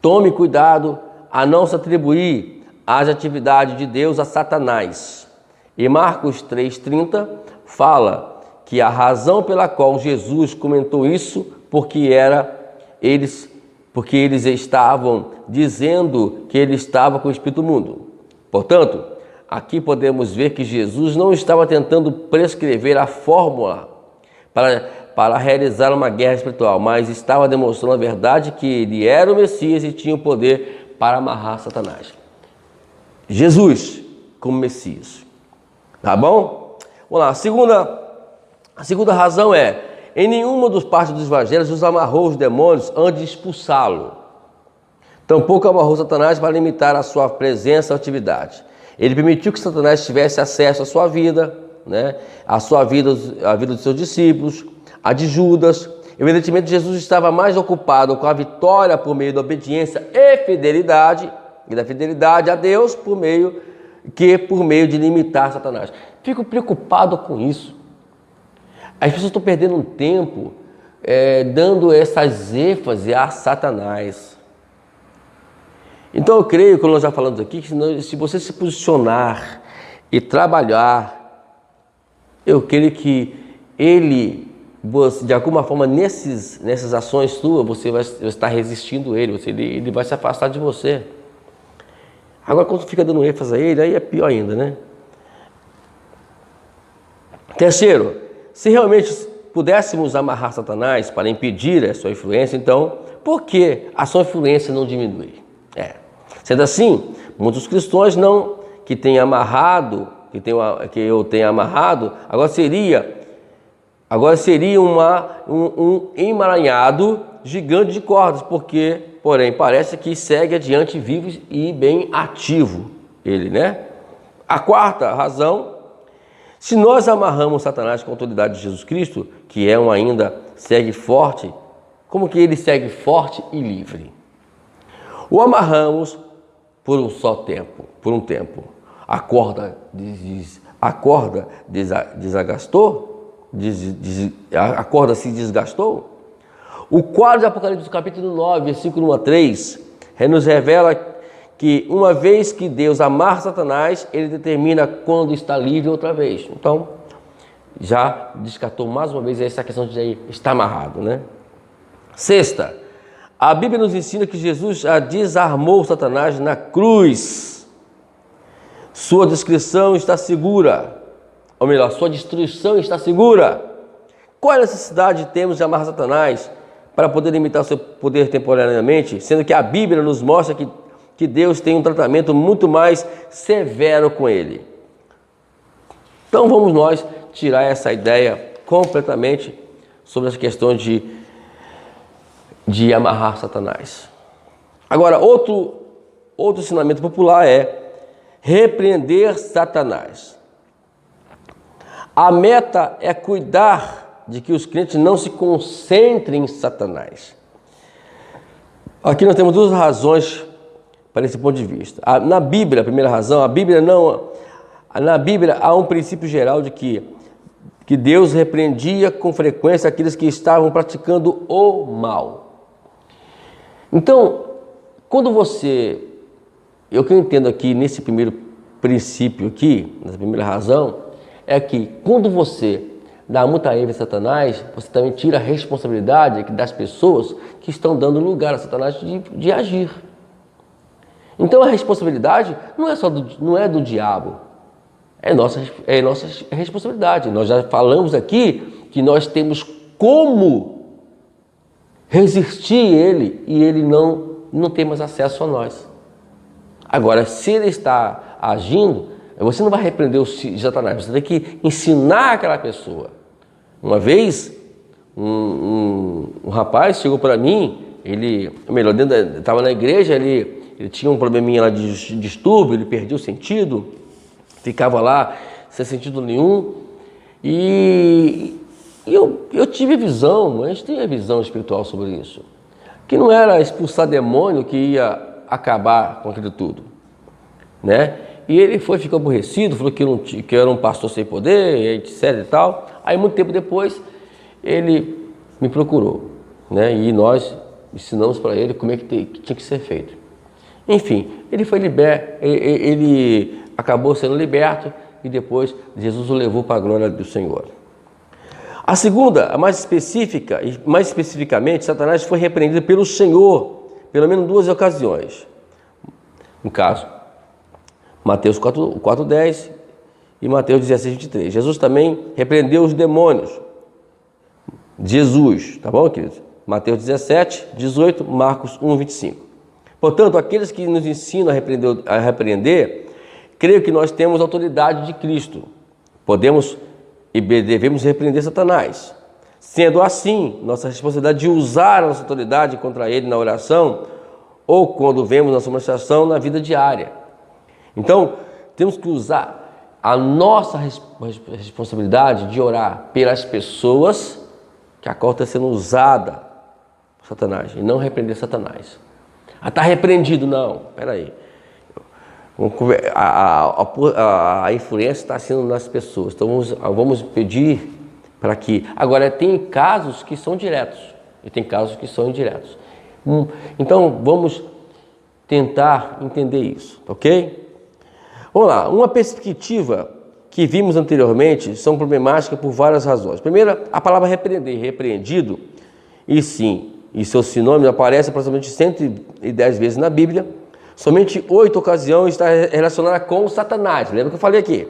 tome cuidado a não se atribuir as atividades de Deus a Satanás. E Marcos 3,30 fala que a razão pela qual Jesus comentou isso porque eles estavam dizendo que ele estava com o espírito imundo. Portanto, aqui podemos ver que Jesus não estava tentando prescrever a fórmula para realizar uma guerra espiritual, mas estava demonstrando a verdade que ele era o Messias e tinha o poder para amarrar Satanás. Jesus como Messias. Tá bom? Vamos lá. A segunda razão é: em nenhuma das partes dos evangelhos Jesus amarrou os demônios antes de expulsá-lo. Tampouco amarrou Satanás para limitar a sua presença e atividade. Ele permitiu que Satanás tivesse acesso à sua vida, né? A vida dos seus discípulos, a de Judas. Evidentemente, Jesus estava mais ocupado com a vitória por meio da obediência e da fidelidade a Deus por meio de limitar Satanás. Fico preocupado com isso. As pessoas estão perdendo um tempo dando essas ênfases a Satanás. Então eu creio, como nós já falamos aqui, que se você se posicionar e trabalhar, eu creio que ele, de alguma forma, nessas ações suas, você vai estar resistindo a ele, ele vai se afastar de você. Agora, quando fica dando ênfase a ele, aí é pior ainda, né? Terceiro, se realmente pudéssemos amarrar Satanás para impedir a sua influência, então, por que a sua influência não diminui? Sendo assim, muitos cristãos que eu tenha amarrado, agora seria um emaranhado gigante de cordas, porém, parece que segue adiante vivo e bem ativo ele, né? A quarta razão: se nós amarramos Satanás com a autoridade de Jesus Cristo, que ainda segue forte, como que ele segue forte e livre? O amarramos por um tempo. A corda se desgastou. O quadro de Apocalipse, capítulo 9, versículo 1 a 3, nos revela que uma vez que Deus amarra Satanás, ele determina quando está livre outra vez. Então, já descartou mais uma vez essa questão de estar amarrado, né? Sexta, a Bíblia nos ensina que Jesus já desarmou Satanás na cruz. Sua descrição está segura, ou melhor, sua destruição está segura. Qual é a necessidade de termos de amarrar Satanás para poder limitar o seu poder temporariamente, sendo que a Bíblia nos mostra que Deus tem um tratamento muito mais severo com ele? Então vamos nós tirar essa ideia completamente sobre as questões de amarrar Satanás. Agora, outro ensinamento popular é repreender Satanás. A meta é cuidar de que os crentes não se concentrem em Satanás. Aqui nós temos duas razões para esse ponto de vista. Na Bíblia, a primeira razão, na Bíblia há um princípio geral de que Deus repreendia com frequência aqueles que estavam praticando o mal. Então, o que eu entendo aqui nesse primeiro princípio aqui, nessa primeira razão, é que quando você dá muita ênfase a Satanás, você também tira a responsabilidade das pessoas que estão dando lugar a Satanás de agir. Então a responsabilidade não é do diabo, é nossa responsabilidade. Nós já falamos aqui que nós temos como resistir ele e ele não tem mais acesso a nós. Agora, se ele está agindo, você não vai repreender o Satanás, você tem que ensinar aquela pessoa. Uma vez, um rapaz chegou para mim melhor, estava na igreja, ele tinha um probleminha lá de distúrbio, ele perdia o sentido, ficava lá sem sentido nenhum. E eu tive visão, a gente tem a visão espiritual sobre isso, que não era expulsar demônio que ia acabar com aquilo tudo, né? E ele ficou aborrecido, falou que eu era um pastor sem poder, etc e tal. Aí muito tempo depois, ele me procurou, né? E nós ensinamos para ele como é que tinha que ser feito. Enfim, ele foi liberto, ele acabou sendo liberto e depois Jesus o levou para a glória do Senhor. A segunda, a mais específica, e mais especificamente, Satanás foi repreendido pelo Senhor, pelo menos 2 ocasiões. No caso, Mateus 4:10 e Mateus 16:23. Jesus também repreendeu os demônios. Jesus, tá bom, queridos? Mateus 17:18, Marcos 1:25. Portanto, aqueles que nos ensinam a repreender, creio que nós temos autoridade de Cristo. Podemos e devemos repreender Satanás. Sendo assim, nossa responsabilidade de usar a nossa autoridade contra ele na oração ou quando vemos nossa manifestação na vida diária. Então, temos que usar a nossa responsabilidade de orar pelas pessoas que a qual está sendo usada por Satanás e não repreender Satanás. Está repreendido? Não, peraí. A influência está sendo nas pessoas, então vamos pedir para que... Agora, tem casos que são diretos e tem casos que são indiretos. Então, vamos tentar entender isso, ok? Vamos lá, uma perspectiva que vimos anteriormente são problemáticas por várias razões. Primeiro, a palavra repreender, repreendido, e sim, e seu sinônimo aparece aproximadamente 110 vezes na Bíblia. Somente 8 ocasiões está relacionada com Satanás. Lembra que eu falei aqui?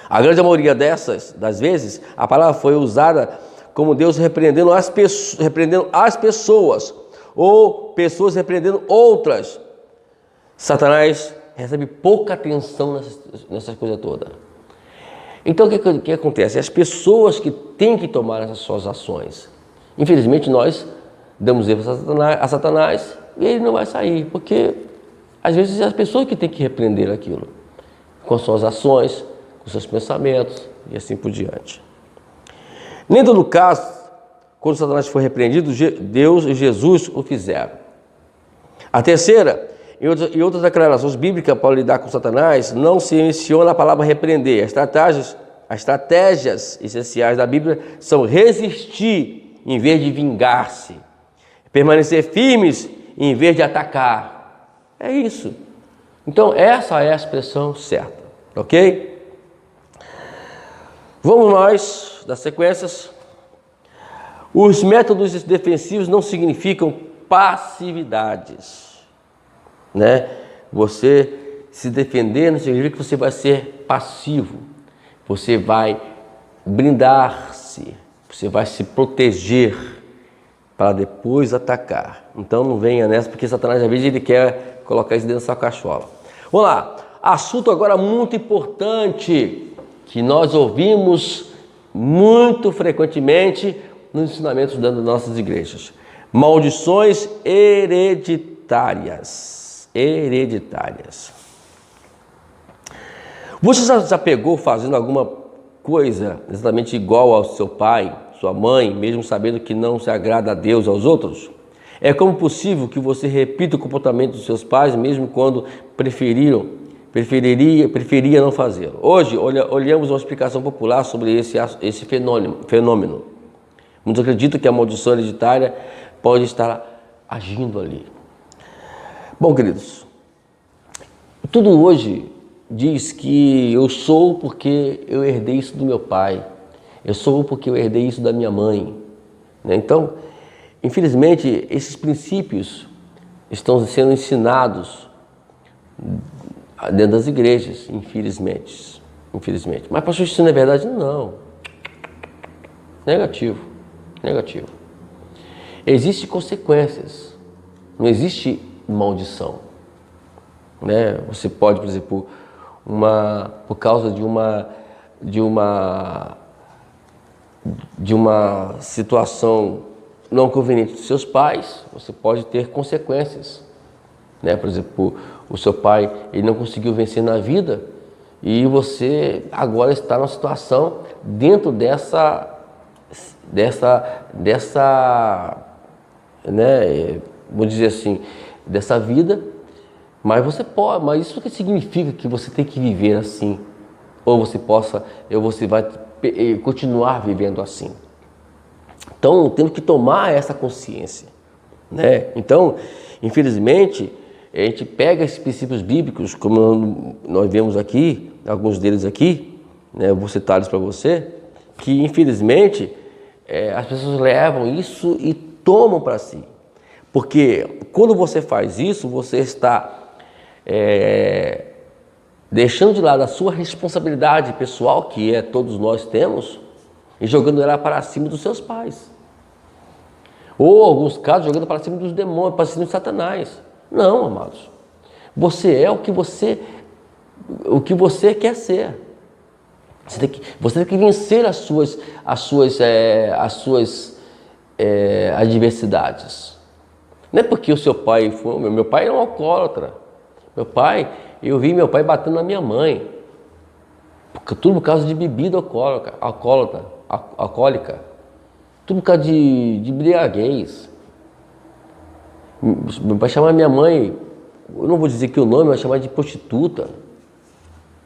A grande maioria das vezes, a palavra foi usada como Deus repreendendo as pessoas, ou pessoas repreendendo outras. Satanás recebe pouca atenção nessas coisas todas. Então, o que acontece? As pessoas que têm que tomar essas suas ações. Infelizmente, nós damos erro a Satanás e ele não vai sair, porque às vezes é as pessoas que têm que repreender aquilo, com suas ações, com seus pensamentos e assim por diante. Nem todo caso, quando Satanás foi repreendido, Deus e Jesus o fizeram. A terceira, em outras declarações bíblicas para lidar com Satanás, não se menciona a palavra repreender. As estratégias essenciais da Bíblia são resistir em vez de vingar-se, permanecer firmes em vez de atacar. É isso. Então, essa é a expressão certa, ok? Vamos nós, das sequências. Os métodos defensivos não significam passividades, né? Você se defender não significa que você vai ser passivo. Você vai blindar-se, você vai se proteger para depois atacar. Então não venha nessa, porque Satanás às vezes ele quer colocar isso dentro da sua cachola. Vamos lá, assunto agora muito importante, que nós ouvimos muito frequentemente nos ensinamentos das nossas igrejas. Maldições hereditárias. Você já pegou fazendo alguma coisa exatamente igual ao seu pai, sua mãe, mesmo sabendo que não se agrada a Deus e aos outros? É como possível que você repita o comportamento dos seus pais, mesmo quando preferiria não fazê-lo? Hoje, olhamos uma explicação popular sobre esse fenômeno. Muitos acreditam que a maldição hereditária pode estar agindo ali. Bom, queridos, tudo hoje diz que eu sou porque eu herdei isso do meu pai, eu sou porque eu herdei isso da minha mãe, né? Então, infelizmente, esses princípios estão sendo ensinados dentro das igrejas, infelizmente. Mas, pastor, isso não é verdade? Não. Negativo. Existem consequências, não existe maldição, né? Você pode, por exemplo, por causa de uma situação não conveniente dos seus pais, você pode ter consequências, né? Por exemplo, o seu pai ele não conseguiu vencer na vida e você agora está numa situação dentro dessa né, vou dizer assim, dessa vida, mas você pode, mas isso que significa que você tem que viver assim, ou você vai continuar vivendo assim. Então, temos que tomar essa consciência, né? Então, infelizmente, a gente pega esses princípios bíblicos, como nós vemos aqui, alguns deles aqui, né? Eu vou citá-los para você, que infelizmente as pessoas levam isso e tomam para si. Porque quando você faz isso, você está deixando de lado a sua responsabilidade pessoal, que todos nós temos, e jogando ela para cima dos seus pais. Ou, em alguns casos, jogando para cima dos demônios, para cima de Satanás. Não, amados. Você é o que você quer ser. Você tem que vencer as suas adversidades. Não é porque o seu pai foi... Meu pai era um alcoólatra. Eu vi meu pai batendo na minha mãe. Tudo por causa de bebida alcoólica. Tudo por causa de embriaguez. Meu pai chamava minha mãe, eu não vou dizer que o nome, mas chamava de prostituta,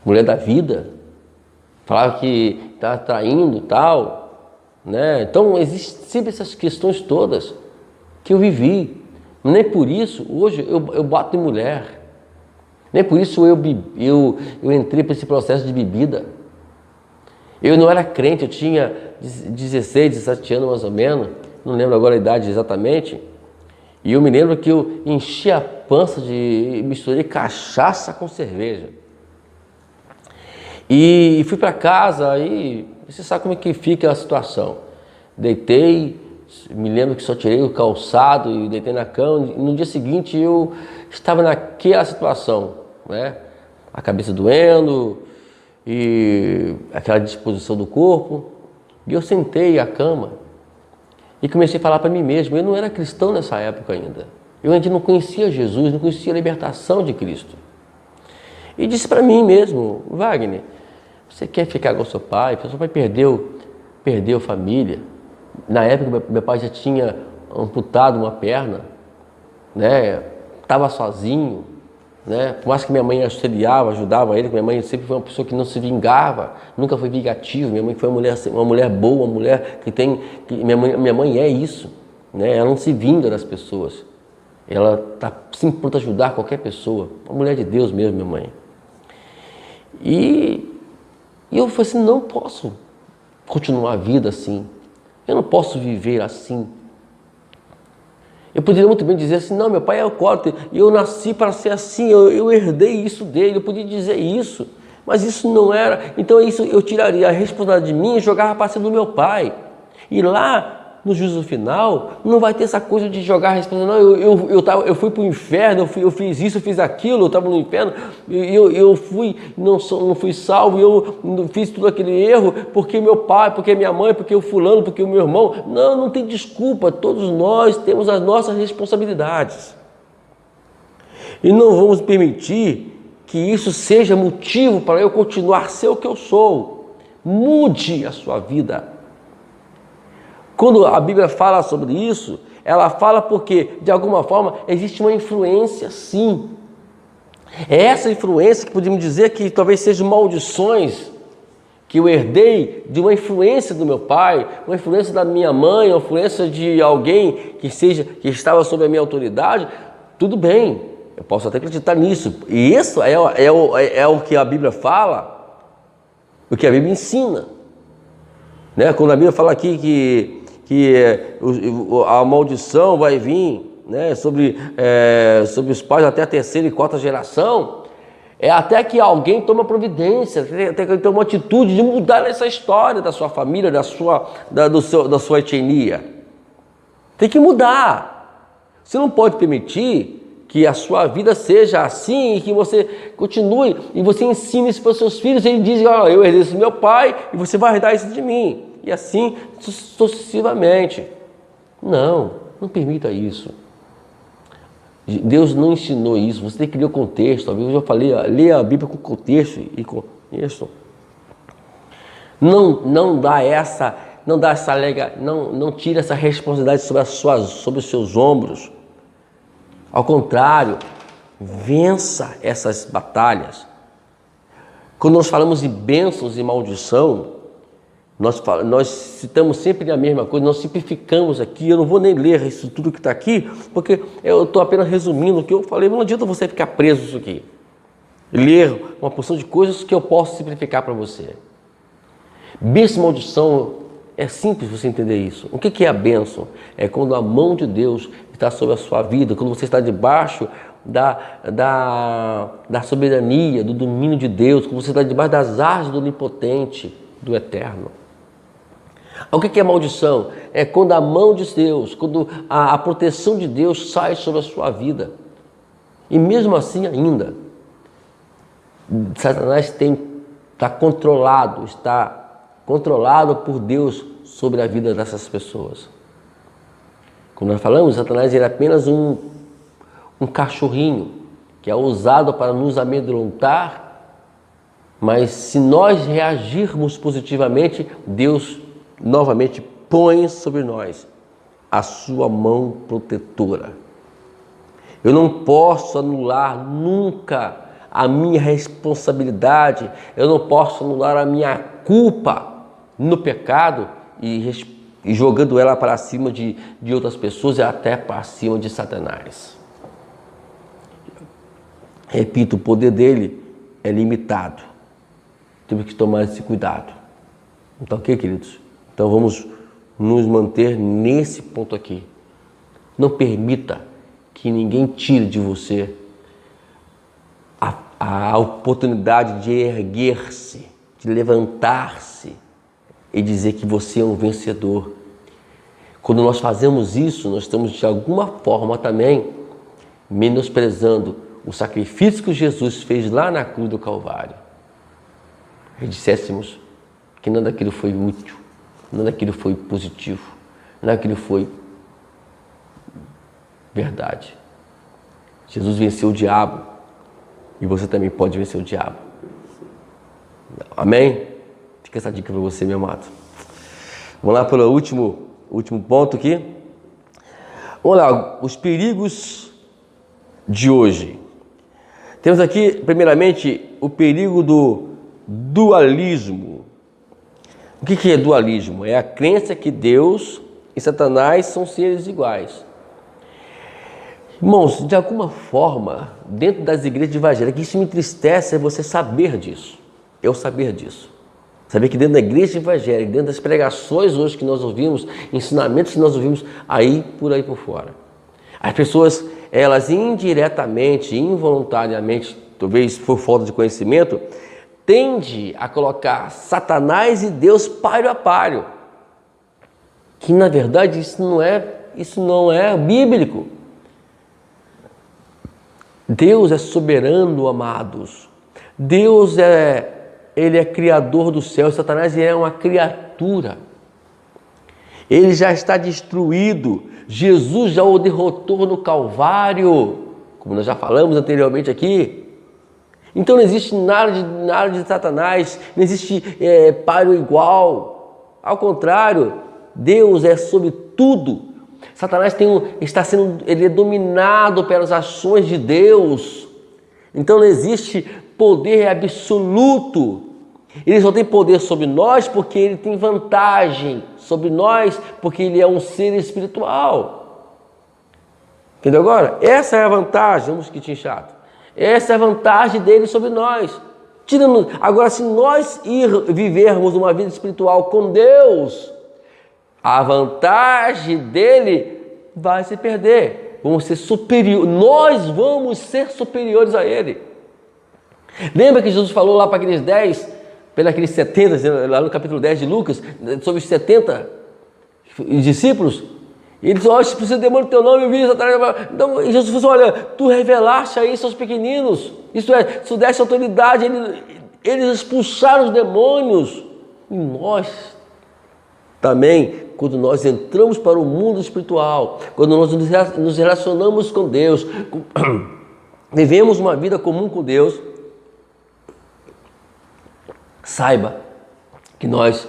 mulher da vida. Falava que estava traindo e tal, né? Então existem sempre essas questões todas que eu vivi. Nem por isso hoje eu bato em mulher. Nem por isso eu entrei para esse processo de bebida. Eu não era crente, eu tinha 16, 17 anos mais ou menos, não lembro agora a idade exatamente. E eu me lembro que eu enchi a pança e misturei cachaça com cerveja. E fui para casa e você sabe como é que fica a situação. Deitei, me lembro que só tirei o calçado e deitei na cama. E no dia seguinte eu estava naquela situação, né? A cabeça doendo e aquela disposição do corpo. E eu sentei à cama e comecei a falar para mim mesmo. Eu não era cristão nessa época ainda. Eu ainda não conhecia Jesus, não conhecia a libertação de Cristo. E disse para mim mesmo: Wagner, você quer ficar com seu pai? Seu pai perdeu família. Na época meu pai já tinha amputado uma perna, né? Estava sozinho, né? Por mais que minha mãe auxiliava, ajudava ele, minha mãe sempre foi uma pessoa que não se vingava, nunca foi vingativa. Minha mãe foi uma mulher boa, uma mulher minha mãe é isso, né? Ela não se vinga das pessoas. Ela está sempre pronta a ajudar qualquer pessoa. Uma mulher de Deus mesmo, minha mãe. E eu falei assim: não posso continuar a vida assim. Eu não posso viver assim. Eu poderia muito bem dizer assim: não, meu pai é alcoólatra e eu nasci para ser assim, eu herdei isso dele. Eu podia dizer isso, mas isso não era. Então isso eu tiraria a responsabilidade de mim e jogava para cima do meu pai. E lá no juízo final não vai ter essa coisa de jogar a responsabilidade. Não, eu fui para o inferno, eu fiz isso, eu fiz aquilo, eu estava no inferno, não fui salvo, eu fiz tudo aquele erro porque meu pai, porque minha mãe, porque o fulano, porque o meu irmão. Não tem desculpa, todos nós temos as nossas responsabilidades. E não vamos permitir que isso seja motivo para eu continuar a ser o que eu sou. Mude a sua vida. Quando a Bíblia fala sobre isso, ela fala porque, de alguma forma, existe uma influência, sim. É essa influência que podemos dizer que talvez sejam maldições que eu herdei de uma influência do meu pai, uma influência da minha mãe, uma influência de alguém que estava sob a minha autoridade. Tudo bem, eu posso até acreditar nisso. E isso é o que a Bíblia fala, o que a Bíblia ensina. Né? Quando a Bíblia fala aqui que a maldição vai vir, né, sobre os pais até a terceira e quarta geração, até que alguém toma providência, até que toma uma atitude de mudar essa história da sua família, da sua etnia. Tem que mudar. Você não pode permitir que a sua vida seja assim e que você continue e você ensine isso para os seus filhos. Ele diz: eu herdei isso do meu pai e você vai herdar isso de mim. E assim sucessivamente. Não permita isso. Deus não ensinou isso, você tem que ler o contexto. Eu já falei, lê a Bíblia com contexto e com isso. Não tira essa responsabilidade sobre os seus ombros. Ao contrário, vença essas batalhas. Quando nós falamos de bênçãos e maldição, nós citamos sempre a mesma coisa, nós simplificamos aqui. Eu não vou nem ler isso tudo que está aqui, porque eu estou apenas resumindo o que eu falei. Não adianta você ficar preso nisso aqui. Ler uma porção de coisas que eu posso simplificar para você. Bênção e maldição, é simples você entender isso. O que é a bênção? É quando a mão de Deus está sobre a sua vida, quando você está debaixo da soberania, do domínio de Deus, quando você está debaixo das asas do onipotente, do eterno. O que é maldição? É quando a mão de Deus, quando a proteção de Deus sai sobre a sua vida. E mesmo assim ainda, Satanás está controlado por Deus sobre a vida dessas pessoas. Como nós falamos, Satanás é apenas um cachorrinho que é usado para nos amedrontar, mas se nós reagirmos positivamente, Deus novamente põe sobre nós a sua mão protetora. Eu não posso anular nunca a minha responsabilidade, eu não posso anular a minha culpa no pecado e jogando ela para cima de outras pessoas e até para cima de Satanás. Repito, o poder dele é limitado. Temos que tomar esse cuidado. Então, ok, queridos? Então vamos nos manter nesse ponto aqui. Não permita que ninguém tire de você a oportunidade de erguer-se, de levantar-se e dizer que você é um vencedor. Quando nós fazemos isso, nós estamos de alguma forma também menosprezando o sacrifício que Jesus fez lá na cruz do Calvário. E disséssemos que nada daquilo foi útil, nada daquilo foi positivo, nada daquilo foi verdade. Jesus venceu o diabo e você também pode vencer o diabo. Amém? Fica essa dica para você, meu amado. Vamos lá para o último ponto aqui. Vamos lá, os perigos de hoje. Temos aqui, primeiramente, o perigo do dualismo. O que é dualismo? É a crença que Deus e Satanás são seres iguais. Irmãos, de alguma forma, dentro das igrejas evangélicas, isso me entristece é você saber disso. Eu saber disso. Saber que dentro da igreja evangélica, dentro das pregações hoje que nós ouvimos, ensinamentos que nós ouvimos, por aí por fora. As pessoas, elas indiretamente, involuntariamente, talvez por falta de conhecimento, tende a colocar Satanás e Deus páreo a páreo. Que na verdade isso não é bíblico. Deus é soberano, amados. Deus ele é criador do céu. Satanás é uma criatura. Ele já está destruído. Jesus já o derrotou no Calvário, como nós já falamos anteriormente aqui. Então não existe nada de Satanás, não existe páreo igual. Ao contrário, Deus é sobre tudo. Satanás ele é dominado pelas ações de Deus. Então não existe poder absoluto. Ele só tem poder sobre nós porque ele tem vantagem sobre nós, porque ele é um ser espiritual. Entendeu agora? Essa é a vantagem, um mosquitinho chato. Essa é a vantagem dele sobre nós. Agora, se nós vivermos uma vida espiritual com Deus, a vantagem dele vai se perder. Vamos ser superiores. Nós vamos ser superiores a ele. Lembra que Jesus falou lá para aqueles 10, aqueles 70, lá no capítulo 10 de Lucas, sobre os 70 discípulos? E ele disse: olha, se precisa demônio no teu nome, eu vi Satanás. Então Jesus falou assim: olha, tu revelaste a isso aos pequeninos. Isso é, tu deste autoridade, eles expulsaram os demônios. E nós também quando nós entramos para o mundo espiritual, quando nós nos relacionamos com Deus, vivemos uma vida comum com Deus, saiba que nós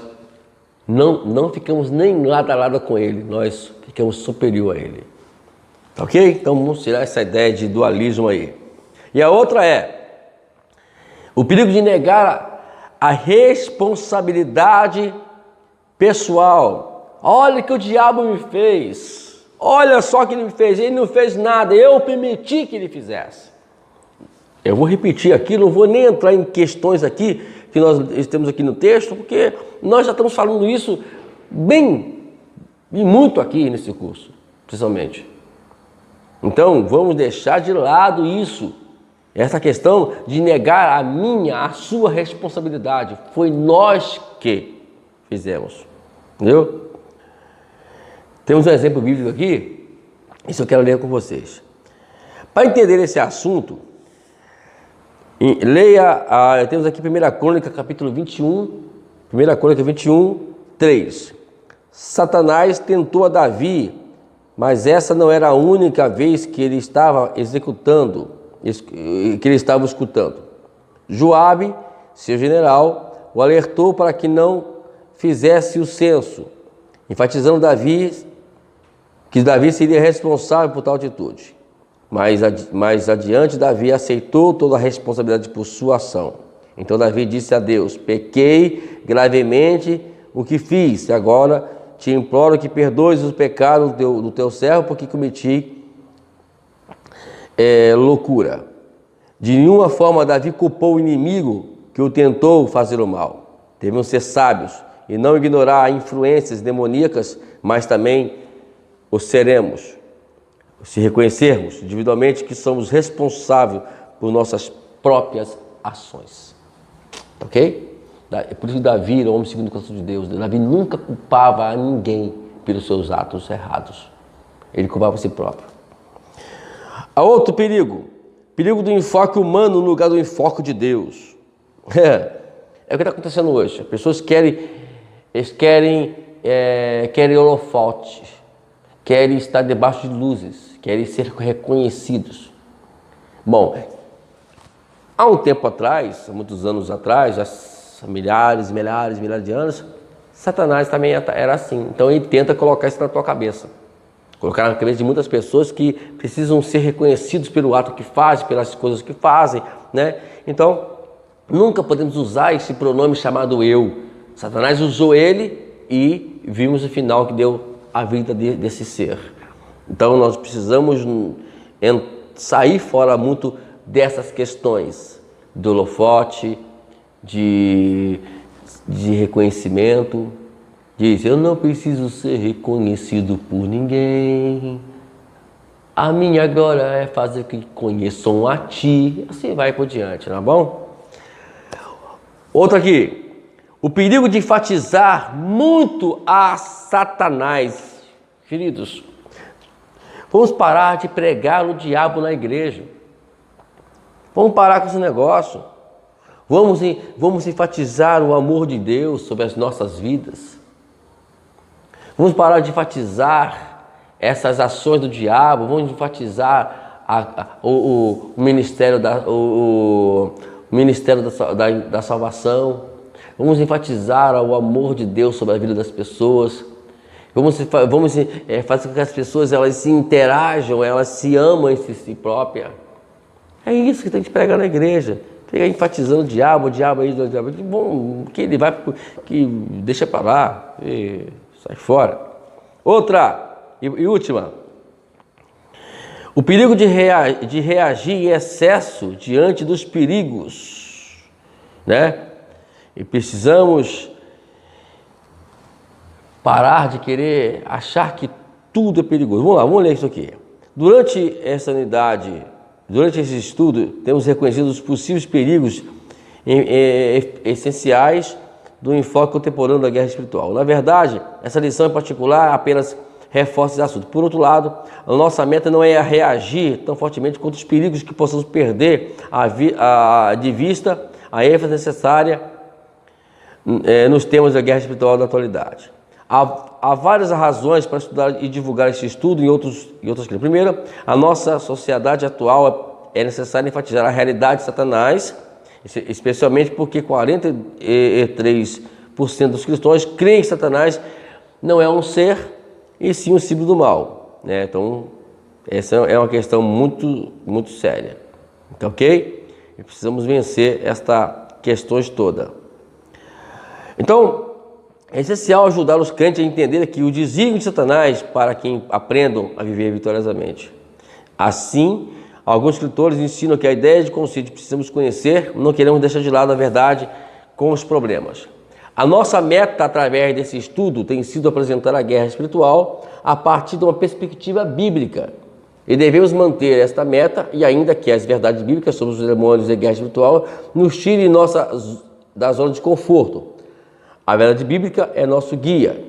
não ficamos nem lado a lado com Ele, nós ficamos superior a Ele. Ok? Então vamos tirar essa ideia de dualismo aí. E a outra é o perigo de negar a responsabilidade pessoal. Olha o que o diabo me fez. Olha só o que ele me fez. Ele não fez nada, eu permiti que ele fizesse. Eu vou repetir aqui, não vou nem entrar em questões aqui que nós temos aqui no texto, porque nós já estamos falando isso bem e muito aqui nesse curso, precisamente. Então, vamos deixar de lado isso, essa questão de negar a sua responsabilidade. Foi nós que fizemos, entendeu? Temos um exemplo bíblico aqui, isso eu quero ler com vocês. Para entender esse assunto, temos aqui 1 Crônica, capítulo 21, 1 Crônica 21, 3. Satanás tentou a Davi, mas essa não era a única vez que ele estava que ele estava escutando. Joabe, seu general, o alertou para que não fizesse o censo, enfatizando que Davi seria responsável por tal atitude. Mais adiante, Davi aceitou toda a responsabilidade por sua ação. Então Davi disse a Deus: pequei gravemente o que fiz, e agora te imploro que perdoes os pecados do teu servo, porque cometi loucura. De nenhuma forma Davi culpou o inimigo que o tentou fazer o mal. Devemos ser sábios e não ignorar influências demoníacas, mas também o seremos, se reconhecermos individualmente que somos responsáveis por nossas próprias ações. Ok? É por isso que Davi era o homem segundo o coração de Deus. Davi nunca culpava a ninguém pelos seus atos errados. Ele culpava a si próprio. A outro perigo do enfoque humano no lugar do enfoque de Deus. É o que está acontecendo hoje. As pessoas querem holofote, querem estar debaixo de luzes, querem ser reconhecidos. Bom, há um tempo atrás, há muitos anos atrás, milhares de anos, Satanás também era assim. Então ele tenta colocar isso na tua cabeça. Colocar na cabeça de muitas pessoas que precisam ser reconhecidos pelo ato que fazem, pelas coisas que fazem, né? Então, nunca podemos usar esse pronome chamado eu. Satanás usou ele e vimos o final que deu a vida desse ser. Então nós precisamos sair fora muito dessas questões do holofote, de reconhecimento. Diz: eu não preciso ser reconhecido por ninguém, a minha glória é fazer que conheçam a ti. Assim vai por diante, não é bom? Outro aqui: o perigo de enfatizar muito a Satanás. Queridos, vamos parar de pregar o diabo na igreja. Vamos parar com esse negócio. Vamos enfatizar o amor de Deus sobre as nossas vidas. Vamos parar de enfatizar essas ações do diabo. Vamos enfatizar o ministério da salvação. Vamos enfatizar o amor de Deus sobre a vida das pessoas. Vamos fazer com que as pessoas elas se interajam, elas se amam em si próprias. É isso que tem que pregar na igreja. Fica enfatizando o diabo aí, que bom, que ele vai, que deixa para lá, e sai fora. Outra e última: o perigo de reagir em excesso diante dos perigos, né? E precisamos parar de querer achar que tudo é perigoso. Vamos lá, vamos ler isso aqui. Durante esse estudo, temos reconhecido os possíveis perigos essenciais do enfoque contemporâneo da guerra espiritual. Na verdade, essa lição em particular apenas reforça esse assunto. Por outro lado, a nossa meta não é reagir tão fortemente contra os perigos que possamos perder de vista a ênfase necessária nos temas da guerra espiritual da atualidade. Há várias razões para estudar e divulgar esse estudo em outras questões. Primeiro, a nossa sociedade atual é necessário enfatizar a realidade de Satanás, especialmente porque 43% dos cristãos creem que Satanás não é um ser, e sim um símbolo do mal, né? Então, essa é uma questão muito, muito séria. Então, ok? E precisamos vencer esta questões toda. Então, é essencial ajudar os crentes a entender que o desígnio de Satanás para que aprendam a viver vitoriosamente. Assim, alguns escritores ensinam que a ideia de conceito precisamos conhecer, não queremos deixar de lado a verdade com os problemas. A nossa meta através desse estudo tem sido apresentar a guerra espiritual a partir de uma perspectiva bíblica. E devemos manter esta meta, e ainda que as verdades bíblicas sobre os demônios e a guerra espiritual nos tirem da zona de conforto. A verdade bíblica é nosso guia,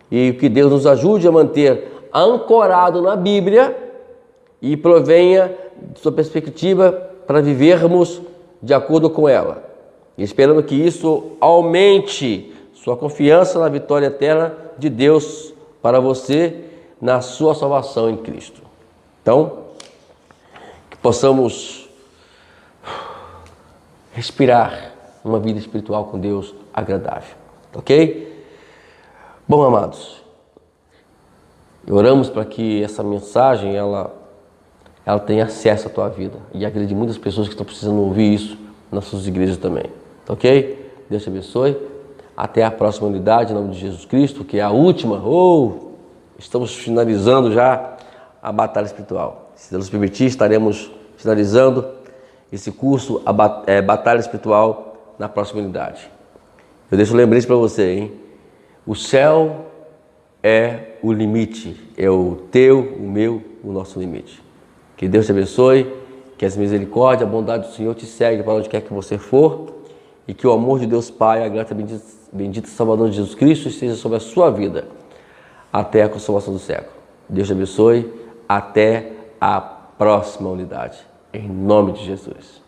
e que Deus nos ajude a manter ancorado na Bíblia e provenha de sua perspectiva para vivermos de acordo com ela. E esperamos que isso aumente sua confiança na vitória eterna de Deus para você na sua salvação em Cristo. Então, que possamos respirar uma vida espiritual com Deus agradável. Ok? Bom, amados, oramos para que essa mensagem ela tenha acesso à tua vida e agrade muitas pessoas que estão precisando ouvir isso nas suas igrejas também. Ok? Deus te abençoe. Até a próxima unidade, em nome de Jesus Cristo, que é a última. Estamos finalizando já a batalha espiritual. Se Deus nos permitir, estaremos finalizando esse curso, a batalha espiritual, na próxima unidade. Eu deixo um lembrete para você, hein? O céu é o limite, é o teu, o meu, o nosso limite. Que Deus te abençoe, que as misericórdias, a bondade do Senhor te segue para onde quer que você for, e que o amor de Deus Pai, a graça bendita Salvador de Jesus Cristo esteja sobre a sua vida, até a consumação do século. Deus te abençoe, até a próxima unidade, em nome de Jesus.